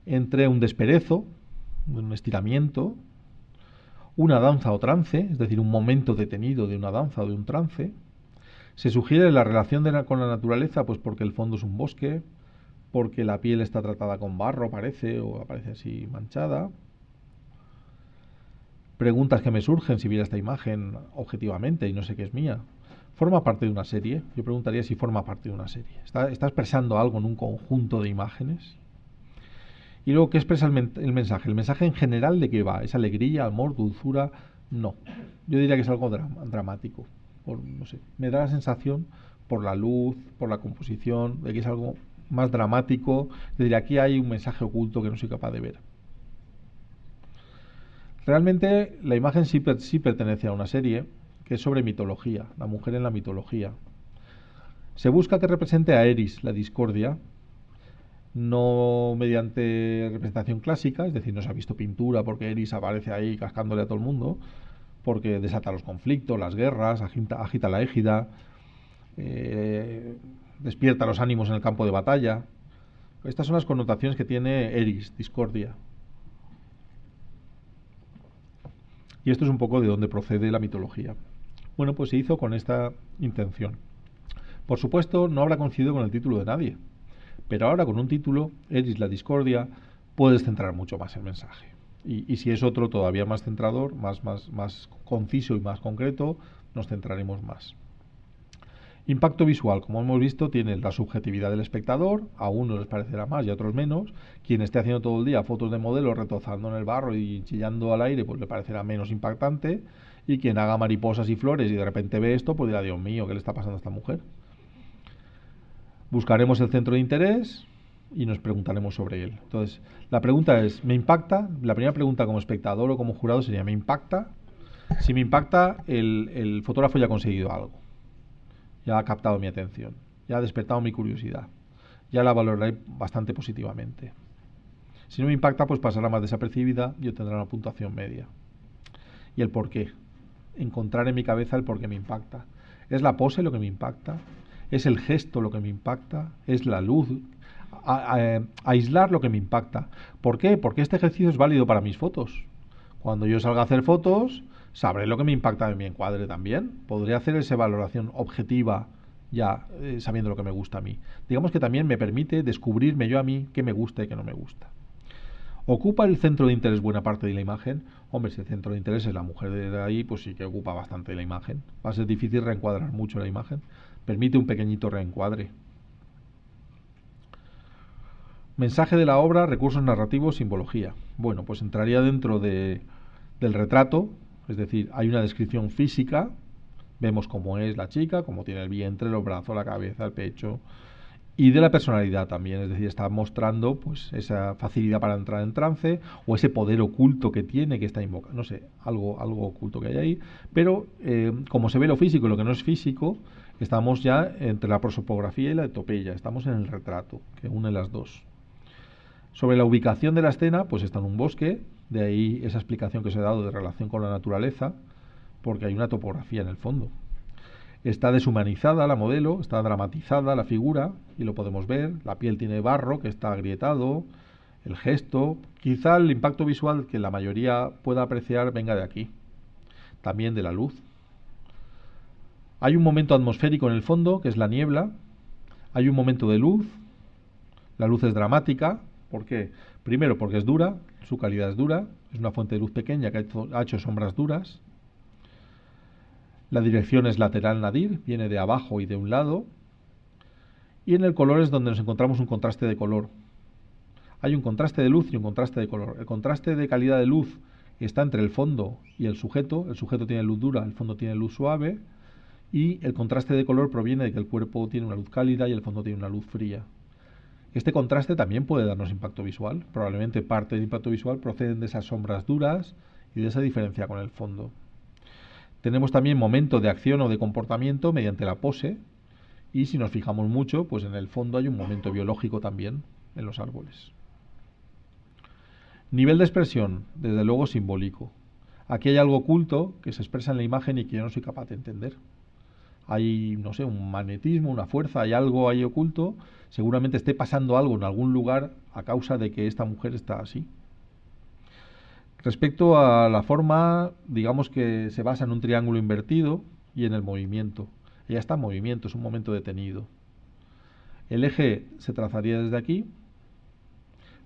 entre un desperezo, un estiramiento, una danza o trance, es decir, un momento detenido de una danza o de un trance. Se sugiere la relación con la naturaleza, pues porque el fondo es un bosque, porque la piel está tratada con barro, parece, o aparece así manchada. Preguntas que me surgen si viera esta imagen objetivamente y no sé qué es mía. ¿Forma parte de una serie? Yo preguntaría si forma parte de una serie. ¿Está expresando algo en un conjunto de imágenes? Y luego, ¿qué expresa el mensaje? ¿El mensaje en general de qué va? ¿Es alegría, amor, dulzura? No. Yo diría que es algo dramático. No sé, me da la sensación, por la luz, por la composición, de que es algo más dramático. Yo diría, aquí hay un mensaje oculto que no soy capaz de ver. Realmente la imagen sí pertenece a una serie que es sobre mitología, la mujer en la mitología. Se busca que represente a Eris, la discordia, no mediante representación clásica, es decir, no se ha visto pintura porque Eris aparece ahí cascándole a todo el mundo, porque desata los conflictos, las guerras, agita la égida, despierta los ánimos en el campo de batalla. Estas son las connotaciones que tiene Eris, discordia. Y esto es un poco de dónde procede la mitología. Bueno, pues se hizo con esta intención. Por supuesto, no habrá coincidido con el título de nadie, pero ahora con un título, Eris la discordia, puedes centrar mucho más el mensaje. Y si es otro todavía más centrador, más conciso y más concreto, nos centraremos más. Impacto visual, como hemos visto, tiene la subjetividad del espectador, a unos les parecerá más y a otros menos. Quien esté haciendo todo el día fotos de modelos retozando en el barro y chillando al aire, pues le parecerá menos impactante. Y quien haga mariposas y flores y de repente ve esto, pues dirá, Dios mío, ¿qué le está pasando a esta mujer? Buscaremos el centro de interés y nos preguntaremos sobre él. Entonces, la pregunta es, ¿me impacta? La primera pregunta como espectador o como jurado sería, ¿me impacta? Si me impacta, el fotógrafo ya ha conseguido algo. Ya ha captado mi atención, ya ha despertado mi curiosidad, ya la valoraré bastante positivamente. Si no me impacta, pues pasará más desapercibida y obtendrá una puntuación media. ¿Y el por qué? Encontrar en mi cabeza el por qué me impacta. ¿Es la pose lo que me impacta? ¿Es el gesto lo que me impacta? ¿Es la luz? Aislar lo que me impacta. ¿Por qué? Porque este ejercicio es válido para mis fotos. Cuando yo salga a hacer fotos, sabré lo que me impacta en mi encuadre también. Podré hacer esa valoración objetiva ya sabiendo lo que me gusta a mí. Digamos que también me permite descubrirme yo a mí qué me gusta y qué no me gusta. ¿Ocupa el centro de interés buena parte de la imagen? Hombre, si el centro de interés es la mujer de ahí, pues sí que ocupa bastante de la imagen. Va a ser difícil reencuadrar mucho la imagen. Permite un pequeñito reencuadre. Mensaje de la obra, recursos narrativos, simbología. Bueno, pues entraría dentro del retrato, es decir, hay una descripción física, vemos cómo es la chica, cómo tiene el vientre, los brazos, la cabeza, el pecho, y de la personalidad también, es decir, está mostrando pues esa facilidad para entrar en trance o ese poder oculto que tiene, que está invocando, no sé, algo oculto que hay ahí, pero como se ve lo físico y lo que no es físico, estamos ya entre la prosopografía y la etopeya, estamos en el retrato, que une las dos. Sobre la ubicación de la escena, pues está en un bosque, de ahí esa explicación que os he dado de relación con la naturaleza, porque hay una topografía en el fondo. Está deshumanizada la modelo, está dramatizada la figura, y lo podemos ver, la piel tiene barro que está agrietado, el gesto, quizá el impacto visual que la mayoría pueda apreciar venga de aquí, también de la luz. Hay un momento atmosférico en el fondo, que es la niebla, hay un momento de luz, la luz es dramática. ¿Por qué? Primero porque es dura, su calidad es dura, es una fuente de luz pequeña que ha hecho sombras duras. La dirección es lateral nadir, viene de abajo y de un lado. Y en el color es donde nos encontramos un contraste de color. Hay un contraste de luz y un contraste de color. El contraste de calidad de luz está entre el fondo y el sujeto. El sujeto tiene luz dura, el fondo tiene luz suave. Y el contraste de color proviene de que el cuerpo tiene una luz cálida y el fondo tiene una luz fría. Este contraste también puede darnos impacto visual. Probablemente parte del impacto visual proceden de esas sombras duras y de esa diferencia con el fondo. Tenemos también momento de acción o de comportamiento mediante la pose, y si nos fijamos mucho, pues en el fondo hay un momento biológico también en los árboles. Nivel de expresión, desde luego simbólico. Aquí hay algo oculto que se expresa en la imagen y que yo no soy capaz de entender. Hay, no sé, un magnetismo, una fuerza, hay algo ahí oculto. Seguramente esté pasando algo en algún lugar a causa de que esta mujer está así. Respecto a la forma, digamos que se basa en un triángulo invertido y en el movimiento. Ella está en movimiento, es un momento detenido. El eje se trazaría desde aquí.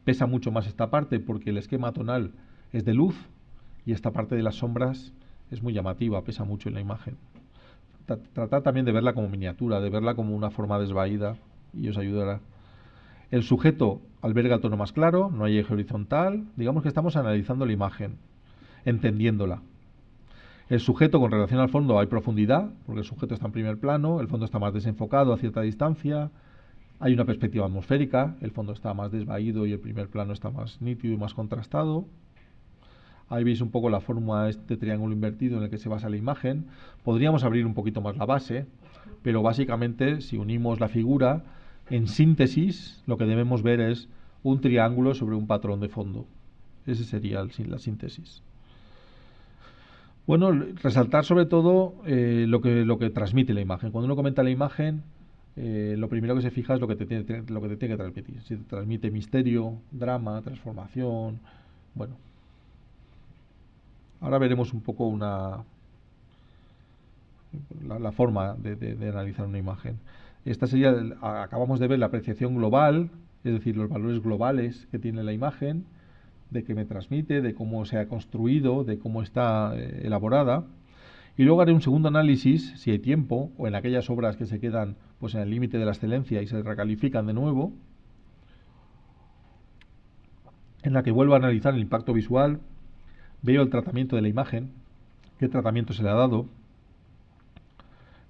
Pesa mucho más esta parte porque el esquema tonal es de luz y esta parte de las sombras es muy llamativa, pesa mucho en la imagen. Tratad también de verla como miniatura, de verla como una forma desvaída y os ayudará. El sujeto alberga el tono más claro, no hay eje horizontal. Digamos que estamos analizando la imagen, entendiéndola. El sujeto con relación al fondo hay profundidad, porque el sujeto está en primer plano, el fondo está más desenfocado a cierta distancia. Hay una perspectiva atmosférica, el fondo está más desvaído y el primer plano está más nítido y más contrastado. Ahí veis un poco la forma de este triángulo invertido en el que se basa la imagen. Podríamos abrir un poquito más la base, pero básicamente, si unimos la figura, en síntesis, lo que debemos ver es un triángulo sobre un patrón de fondo. Ese sería la síntesis. Bueno, resaltar sobre todo lo que transmite la imagen. Cuando uno comenta la imagen, lo primero que se fija es lo que te tiene que transmitir. Si te transmite misterio, drama, transformación. Bueno, ahora veremos un poco la forma de analizar una imagen. Esta sería, acabamos de ver la apreciación global, es decir, los valores globales que tiene la imagen, de qué me transmite, de cómo se ha construido, de cómo está elaborada. Y luego haré un segundo análisis, si hay tiempo, o en aquellas obras que se quedan pues en el límite de la excelencia y se recalifican de nuevo, en la que vuelvo a analizar el impacto visual, veo el tratamiento de la imagen, qué tratamiento se le ha dado,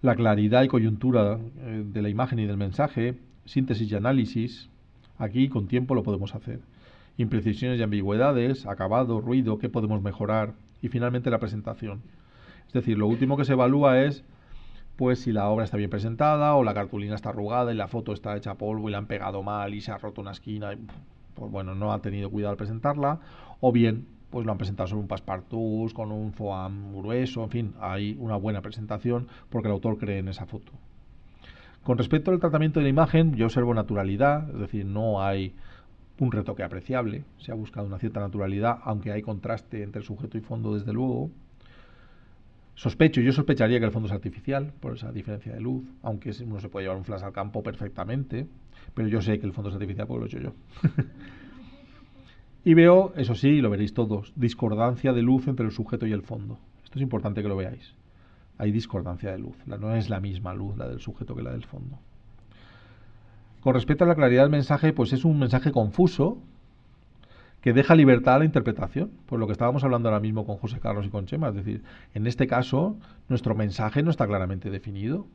la claridad y coyuntura de la imagen y del mensaje, síntesis y análisis. Aquí con tiempo lo podemos hacer. Imprecisiones y ambigüedades, acabado, ruido, qué podemos mejorar, y finalmente la presentación. Es decir, lo último que se evalúa es pues si la obra está bien presentada o la cartulina está arrugada y la foto está hecha polvo y la han pegado mal y se ha roto una esquina y, pues bueno, no ha tenido cuidado al presentarla, o bien pues lo han presentado sobre un passepartout con un foam grueso, en fin, hay una buena presentación porque el autor cree en esa foto. Con respecto al tratamiento de la imagen, yo observo naturalidad, es decir, no hay un retoque apreciable, se ha buscado una cierta naturalidad, aunque hay contraste entre el sujeto y fondo desde luego. Yo sospecharía que el fondo es artificial, por esa diferencia de luz, aunque uno se puede llevar un flash al campo perfectamente, pero yo sé que el fondo es artificial porque lo he hecho yo. Y veo, eso sí, lo veréis todos, discordancia de luz entre el sujeto y el fondo. Esto es importante que lo veáis. Hay discordancia de luz, no es la misma luz la del sujeto que la del fondo. Con respecto a la claridad del mensaje, pues es un mensaje confuso que deja libertad a la interpretación, por lo que estábamos hablando ahora mismo con José Carlos y con Chema. Es decir, en este caso, nuestro mensaje no está claramente definido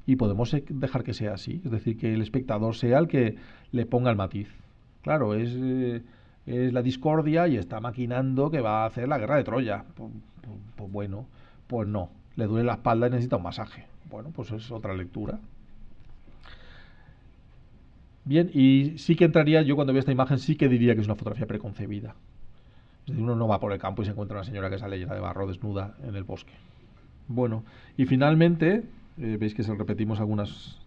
y podemos dejar que sea así, es decir, que el espectador sea el que le ponga el matiz. Claro, es la discordia y está maquinando que va a hacer la guerra de Troya. Pues bueno, pues no, le duele la espalda y necesita un masaje. Bueno, pues es otra lectura. Bien, y sí que entraría, yo cuando veo esta imagen sí que diría que es una fotografía preconcebida. Es decir, uno no va por el campo y se encuentra una señora que sale llena de barro desnuda en el bosque. Bueno, y finalmente, veis que se repetimos algunas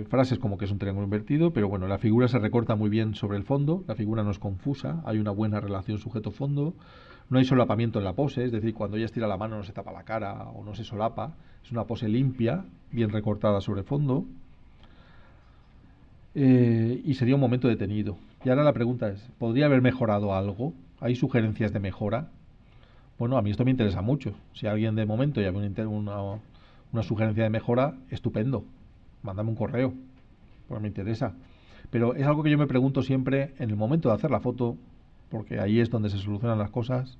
frases como que es un triángulo invertido, pero bueno, la figura se recorta muy bien sobre el fondo, la figura no es confusa, hay una buena relación sujeto-fondo, no hay solapamiento en la pose, es decir, cuando ella estira la mano no se tapa la cara o no se solapa, es una pose limpia, bien recortada sobre el fondo, y sería un momento detenido. Y ahora la pregunta es, ¿podría haber mejorado algo? ¿Hay sugerencias de mejora? Bueno, a mí esto me interesa mucho. Si alguien de momento ya ve una sugerencia de mejora, estupendo, mándame un correo, porque me interesa. Pero es algo que yo me pregunto siempre en el momento de hacer la foto, porque ahí es donde se solucionan las cosas,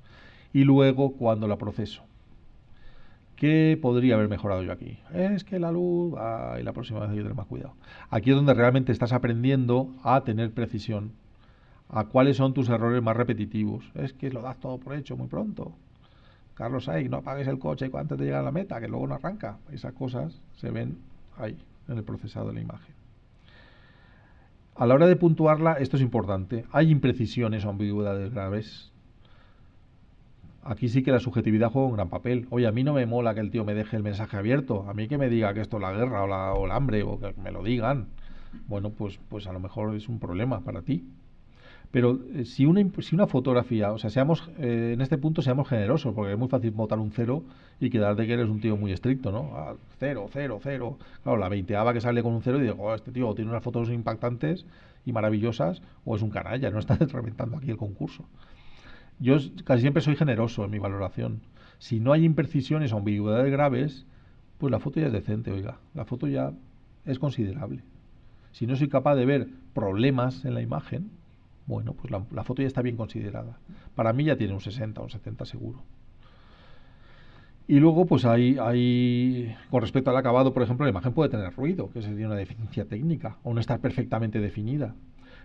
y luego cuando la proceso. ¿Qué podría haber mejorado yo aquí? Es que la luz, y la próxima vez hay que tener más cuidado. Aquí es donde realmente estás aprendiendo a tener precisión, a cuáles son tus errores más repetitivos. Es que lo das todo por hecho muy pronto. Carlos Sainz, no apagues el coche antes de llegar a la meta, que luego no arranca. Esas cosas se ven ahí, en el procesado de la imagen. A la hora de puntuarla, esto es importante. Hay imprecisiones o ambigüedades graves. Aquí sí que la subjetividad juega un gran papel. Oye, a mí no me mola que el tío me deje el mensaje abierto. A mí que me diga que esto es la guerra o el hambre, o que me lo digan. Bueno, pues a lo mejor es un problema para ti. Pero si una fotografía, o sea, en este punto seamos generosos, porque es muy fácil botar un cero y quedar de que eres un tío muy estricto, ¿no? Ah, cero, cero, cero. Claro, la veinteava que sale con un cero y digo, "Oh, este tío tiene unas fotos impactantes y maravillosas, o es un canalla, no está reventando aquí el concurso". Yo casi siempre soy generoso en mi valoración. Si no hay imprecisiones o ambigüedades graves, pues la foto ya es decente, oiga. La foto ya es considerable. Si no soy capaz de ver problemas en la imagen, bueno, pues la foto ya está bien considerada. Para mí ya tiene un 60 o un 70 seguro. Y luego, pues con respecto al acabado, por ejemplo, la imagen puede tener ruido, que sería una deficiencia técnica, o no estar perfectamente definida.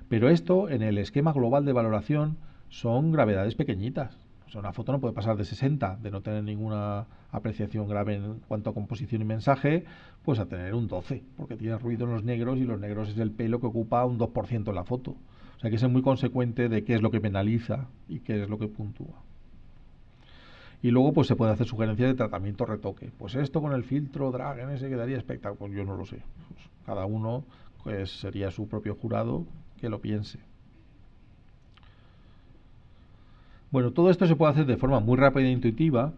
Pero esto, en el esquema global de valoración, son gravedades pequeñitas. O sea, una foto no puede pasar de 60, de no tener ninguna apreciación grave en cuanto a composición y mensaje, pues a tener un 12, porque tiene ruido en los negros y los negros es el pelo que ocupa un 2% en la foto. O sea, hay que ser muy consecuente de qué es lo que penaliza y qué es lo que puntúa. Y luego pues se puede hacer sugerencias de tratamiento retoque. Pues esto con el filtro drag en ese quedaría espectacular. Pues yo no lo sé. Pues cada uno pues sería su propio jurado que lo piense. Bueno, todo esto se puede hacer de forma muy rápida e intuitiva,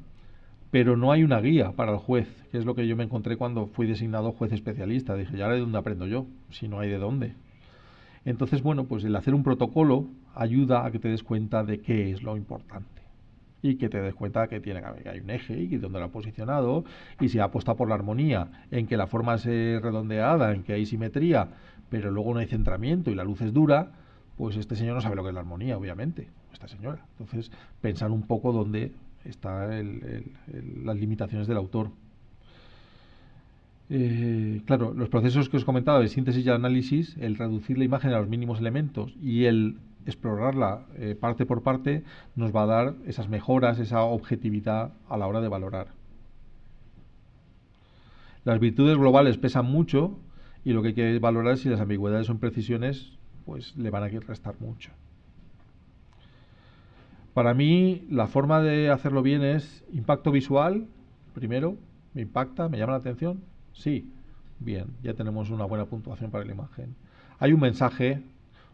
pero no hay una guía para el juez, que es lo que yo me encontré cuando fui designado juez especialista. Dije, ¿y ahora de dónde aprendo yo? Si no hay de dónde. Entonces, bueno, pues el hacer un protocolo ayuda a que te des cuenta de qué es lo importante y que te des cuenta que que hay un eje y dónde lo ha posicionado, y si ha apostado por la armonía, en que la forma es redondeada, en que hay simetría, pero luego no hay centramiento y la luz es dura, pues este señor no sabe lo que es la armonía, obviamente, esta señora. Entonces, pensar un poco dónde están las limitaciones del autor. Claro, los procesos que os comentaba de síntesis y análisis, el reducir la imagen a los mínimos elementos y el explorarla parte por parte, nos va a dar esas mejoras, esa objetividad a la hora de valorar. Las virtudes globales pesan mucho y lo que hay que valorar es si las ambigüedades o imprecisiones pues le van a restar mucho. Para mí, la forma de hacerlo bien es impacto visual, primero, me impacta, me llama la atención. Sí, bien, ya tenemos una buena puntuación para la imagen. Hay un mensaje,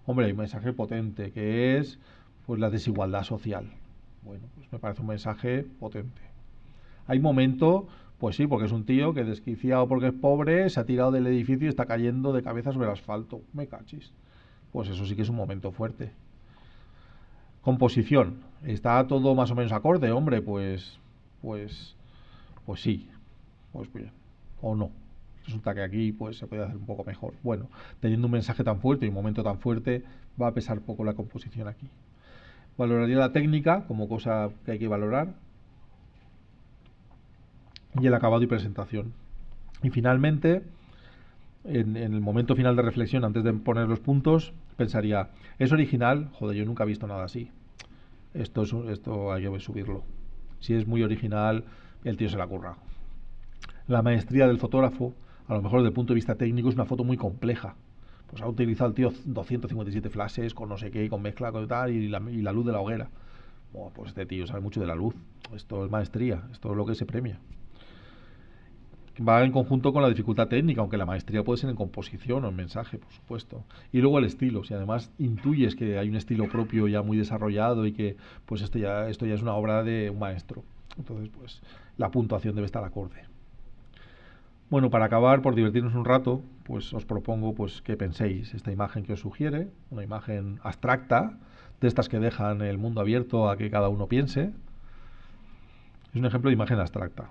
hombre, hay un mensaje potente, que es pues la desigualdad social. Bueno, pues me parece un mensaje potente. Hay momento, pues sí, porque es un tío que desquiciado porque es pobre, se ha tirado del edificio y está cayendo de cabeza sobre el asfalto. Me cachis. Pues eso sí que es un momento fuerte. Composición. ¿Está todo más o menos acorde? Hombre, pues sí. Pues bien. O no. Resulta que aquí pues se puede hacer un poco mejor. Bueno, teniendo un mensaje tan fuerte y un momento tan fuerte, va a pesar poco la composición aquí. Valoraría la técnica como cosa que hay que valorar y el acabado y presentación. Y finalmente, en el momento final de reflexión, antes de poner los puntos, pensaría, ¿es original? Joder, yo nunca he visto nada así. Esto hay que subirlo. Si es muy original, el tío se la ha currado. La maestría del fotógrafo, a lo mejor desde el punto de vista técnico, es una foto muy compleja. Pues ha utilizado el tío 257 flashes con no sé qué, con mezcla con tal, y la luz de la hoguera. Bueno, pues este tío sabe mucho de la luz. Esto es maestría, esto es lo que se premia. Va en conjunto con la dificultad técnica, aunque la maestría puede ser en composición o en mensaje, por supuesto. Y luego el estilo, si además intuyes que hay un estilo propio ya muy desarrollado y que pues esto ya es una obra de un maestro, entonces pues la puntuación debe estar acorde. Bueno, para acabar, por divertirnos un rato, pues os propongo pues que penséis esta imagen que os sugiere, una imagen abstracta, de estas que dejan el mundo abierto a que cada uno piense. Es un ejemplo de imagen abstracta.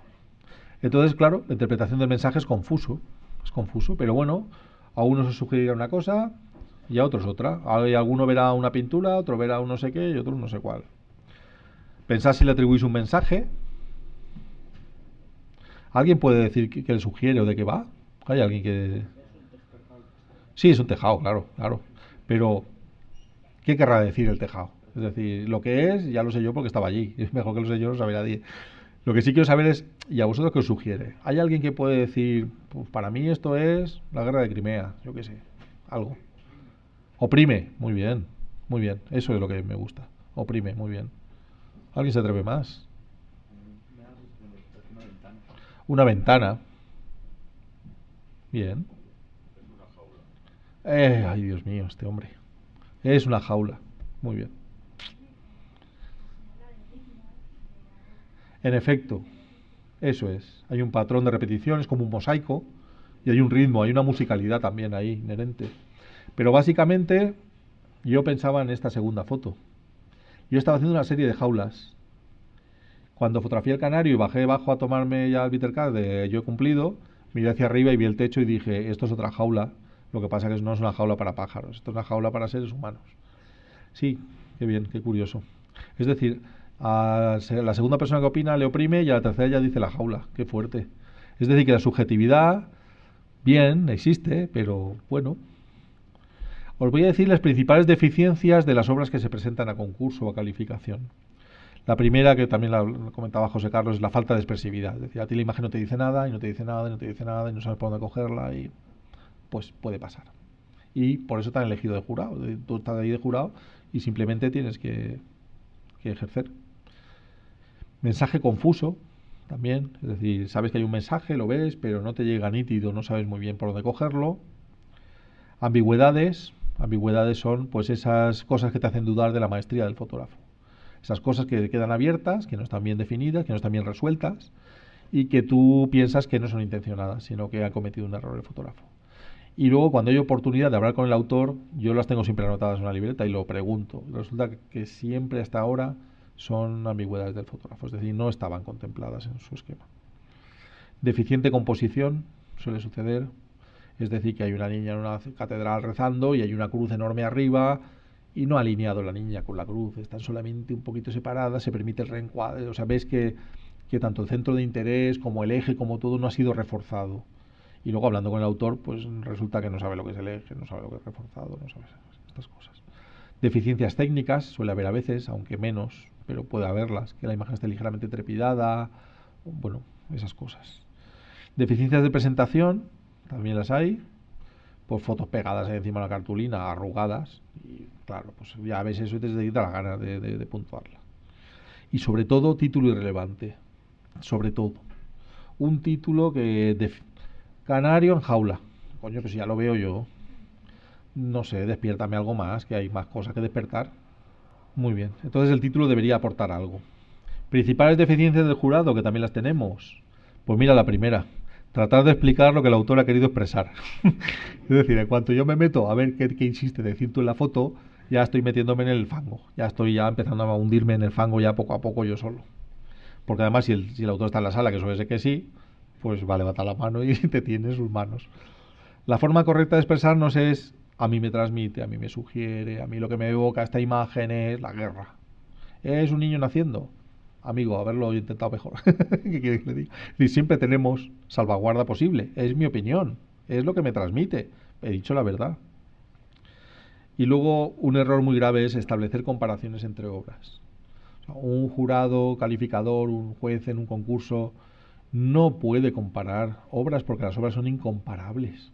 Entonces, claro, la interpretación del mensaje es confuso, pero bueno, a unos os sugerirá una cosa y a otros otra. Alguno verá una pintura, otro verá un no sé qué y otro un no sé cuál. Pensad si le atribuís un mensaje. ¿Alguien puede decir qué le sugiere o de qué va? ¿Hay alguien que...? Sí, es un tejado, claro. Pero, ¿qué querrá decir el tejado? Es decir, lo que es, ya lo sé yo porque estaba allí. Es mejor que lo sé yo, no sabe nadie. Lo que sí quiero saber es, ¿y a vosotros qué os sugiere? ¿Hay alguien que puede decir, pues para mí esto es la guerra de Crimea? Yo qué sé, algo. Oprime, muy bien, eso es lo que me gusta. Oprime, muy bien. ¿Alguien se atreve más? Una ventana. Bien. Ay, Dios mío, este hombre. Es una jaula. Muy bien. En efecto, eso es. Hay un patrón de repetición, es como un mosaico, y hay un ritmo, hay una musicalidad también ahí inherente. Pero básicamente yo pensaba en esta segunda foto. Yo estaba haciendo una serie de jaulas. Cuando fotografié el canario y bajé abajo a tomarme ya el bitter card de yo he cumplido, miré hacia arriba y vi el techo y dije, esto es otra jaula. Lo que pasa es que no es una jaula para pájaros, esto es una jaula para seres humanos. Sí, qué bien, qué curioso. Es decir, a la segunda persona que opina le oprime y a la tercera ya dice la jaula. Qué fuerte. Es decir, que la subjetividad, bien, existe, pero bueno. Os voy a decir las principales deficiencias de las obras que se presentan a concurso o a calificación. La primera, que también la comentaba José Carlos, es la falta de expresividad. Es decir, a ti la imagen no te dice nada, y no te dice nada, y no te dice nada, y no sabes por dónde cogerla, y pues puede pasar. Y por eso te han elegido de jurado. Tú estás ahí de jurado y simplemente tienes que ejercer. Mensaje confuso también, es decir, sabes que hay un mensaje, lo ves, pero no te llega nítido, no sabes muy bien por dónde cogerlo. Ambigüedades son pues esas cosas que te hacen dudar de la maestría del fotógrafo. Esas cosas que quedan abiertas, que no están bien definidas, que no están bien resueltas y que tú piensas que no son intencionadas, sino que ha cometido un error el fotógrafo. Y luego, cuando hay oportunidad de hablar con el autor, yo las tengo siempre anotadas en una libreta y lo pregunto. Resulta que siempre hasta ahora son ambigüedades del fotógrafo, es decir, no estaban contempladas en su esquema. Deficiente composición suele suceder, es decir, que hay una niña en una catedral rezando y hay una cruz enorme arriba y no ha alineado la niña con la cruz, están solamente un poquito separadas, se permite el reencuadre, o sea, ves que tanto el centro de interés como el eje, como todo, no ha sido reforzado. Y luego, hablando con el autor, pues resulta que no sabe lo que es el eje, no sabe lo que es reforzado, no sabe estas cosas. Deficiencias técnicas suele haber a veces, aunque menos, pero puede haberlas, que la imagen esté ligeramente trepidada, bueno, esas cosas. Deficiencias de presentación, también las hay, pues fotos pegadas ahí encima de la cartulina, arrugadas, y claro, pues ya ves eso y te quita la gana de puntuarla. Y sobre todo, título irrelevante, sobre todo. Un título que... Canario en jaula. Coño, pues ya lo veo yo. No sé, despiértame algo más, que hay más cosas que despertar. Muy bien. Entonces el título debería aportar algo. Principales deficiencias del jurado, que también las tenemos. Pues mira, la primera. Tratar de explicar lo que el autor ha querido expresar. Es decir, en cuanto yo me meto a ver qué insiste decir tú en la foto, ya estoy metiéndome en el fango. Ya estoy ya empezando a hundirme en el fango ya poco a poco yo solo. Porque además si el autor está en la sala, que suele ser que sí, pues va a levantar la mano y te tiene en sus manos. La forma correcta de expresarnos es: a mí me transmite, a mí me sugiere, a mí lo que me evoca esta imagen es la guerra. ¿Es un niño naciendo? Amigo, haberlo intentado mejor. ¿Qué quieres que le diga? Y siempre tenemos salvaguarda posible. Es mi opinión, es lo que me transmite. He dicho la verdad. Y luego, un error muy grave es establecer comparaciones entre obras. O sea, un jurado calificador, un juez en un concurso, no puede comparar obras porque las obras son incomparables.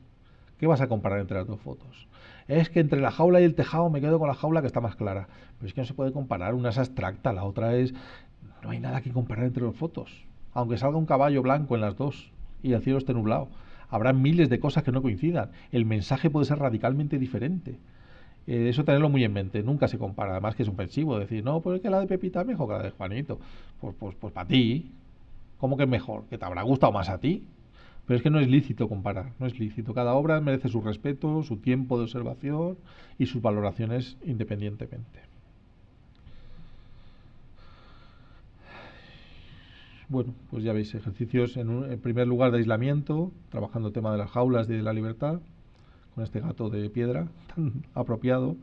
¿Qué vas a comparar entre las dos fotos? Es que entre la jaula y el tejado me quedo con la jaula que está más clara. Pero es que no se puede comparar, una es abstracta, la otra es... No hay nada que comparar entre las fotos. Aunque salga un caballo blanco en las dos y el cielo esté nublado, habrá miles de cosas que no coincidan. El mensaje puede ser radicalmente diferente. Eso tenerlo muy en mente, nunca se compara. Además que es ofensivo decir, no, pues es que la de Pepita es mejor que la de Juanito. Pues para ti. ¿Cómo que es mejor? ¿Que te habrá gustado más a ti? Pero es que no es lícito comparar, no es lícito. Cada obra merece su respeto, su tiempo de observación y sus valoraciones independientemente. Bueno, pues ya veis, ejercicios en primer lugar de aislamiento, trabajando el tema de las jaulas y de la libertad, con este gato de piedra tan apropiado.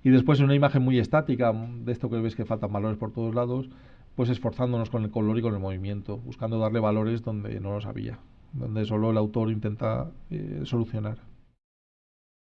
Y después, en una imagen muy estática, de esto que veis que faltan valores por todos lados, pues esforzándonos con el color y con el movimiento, buscando darle valores donde no los había, donde solo el autor intenta solucionar.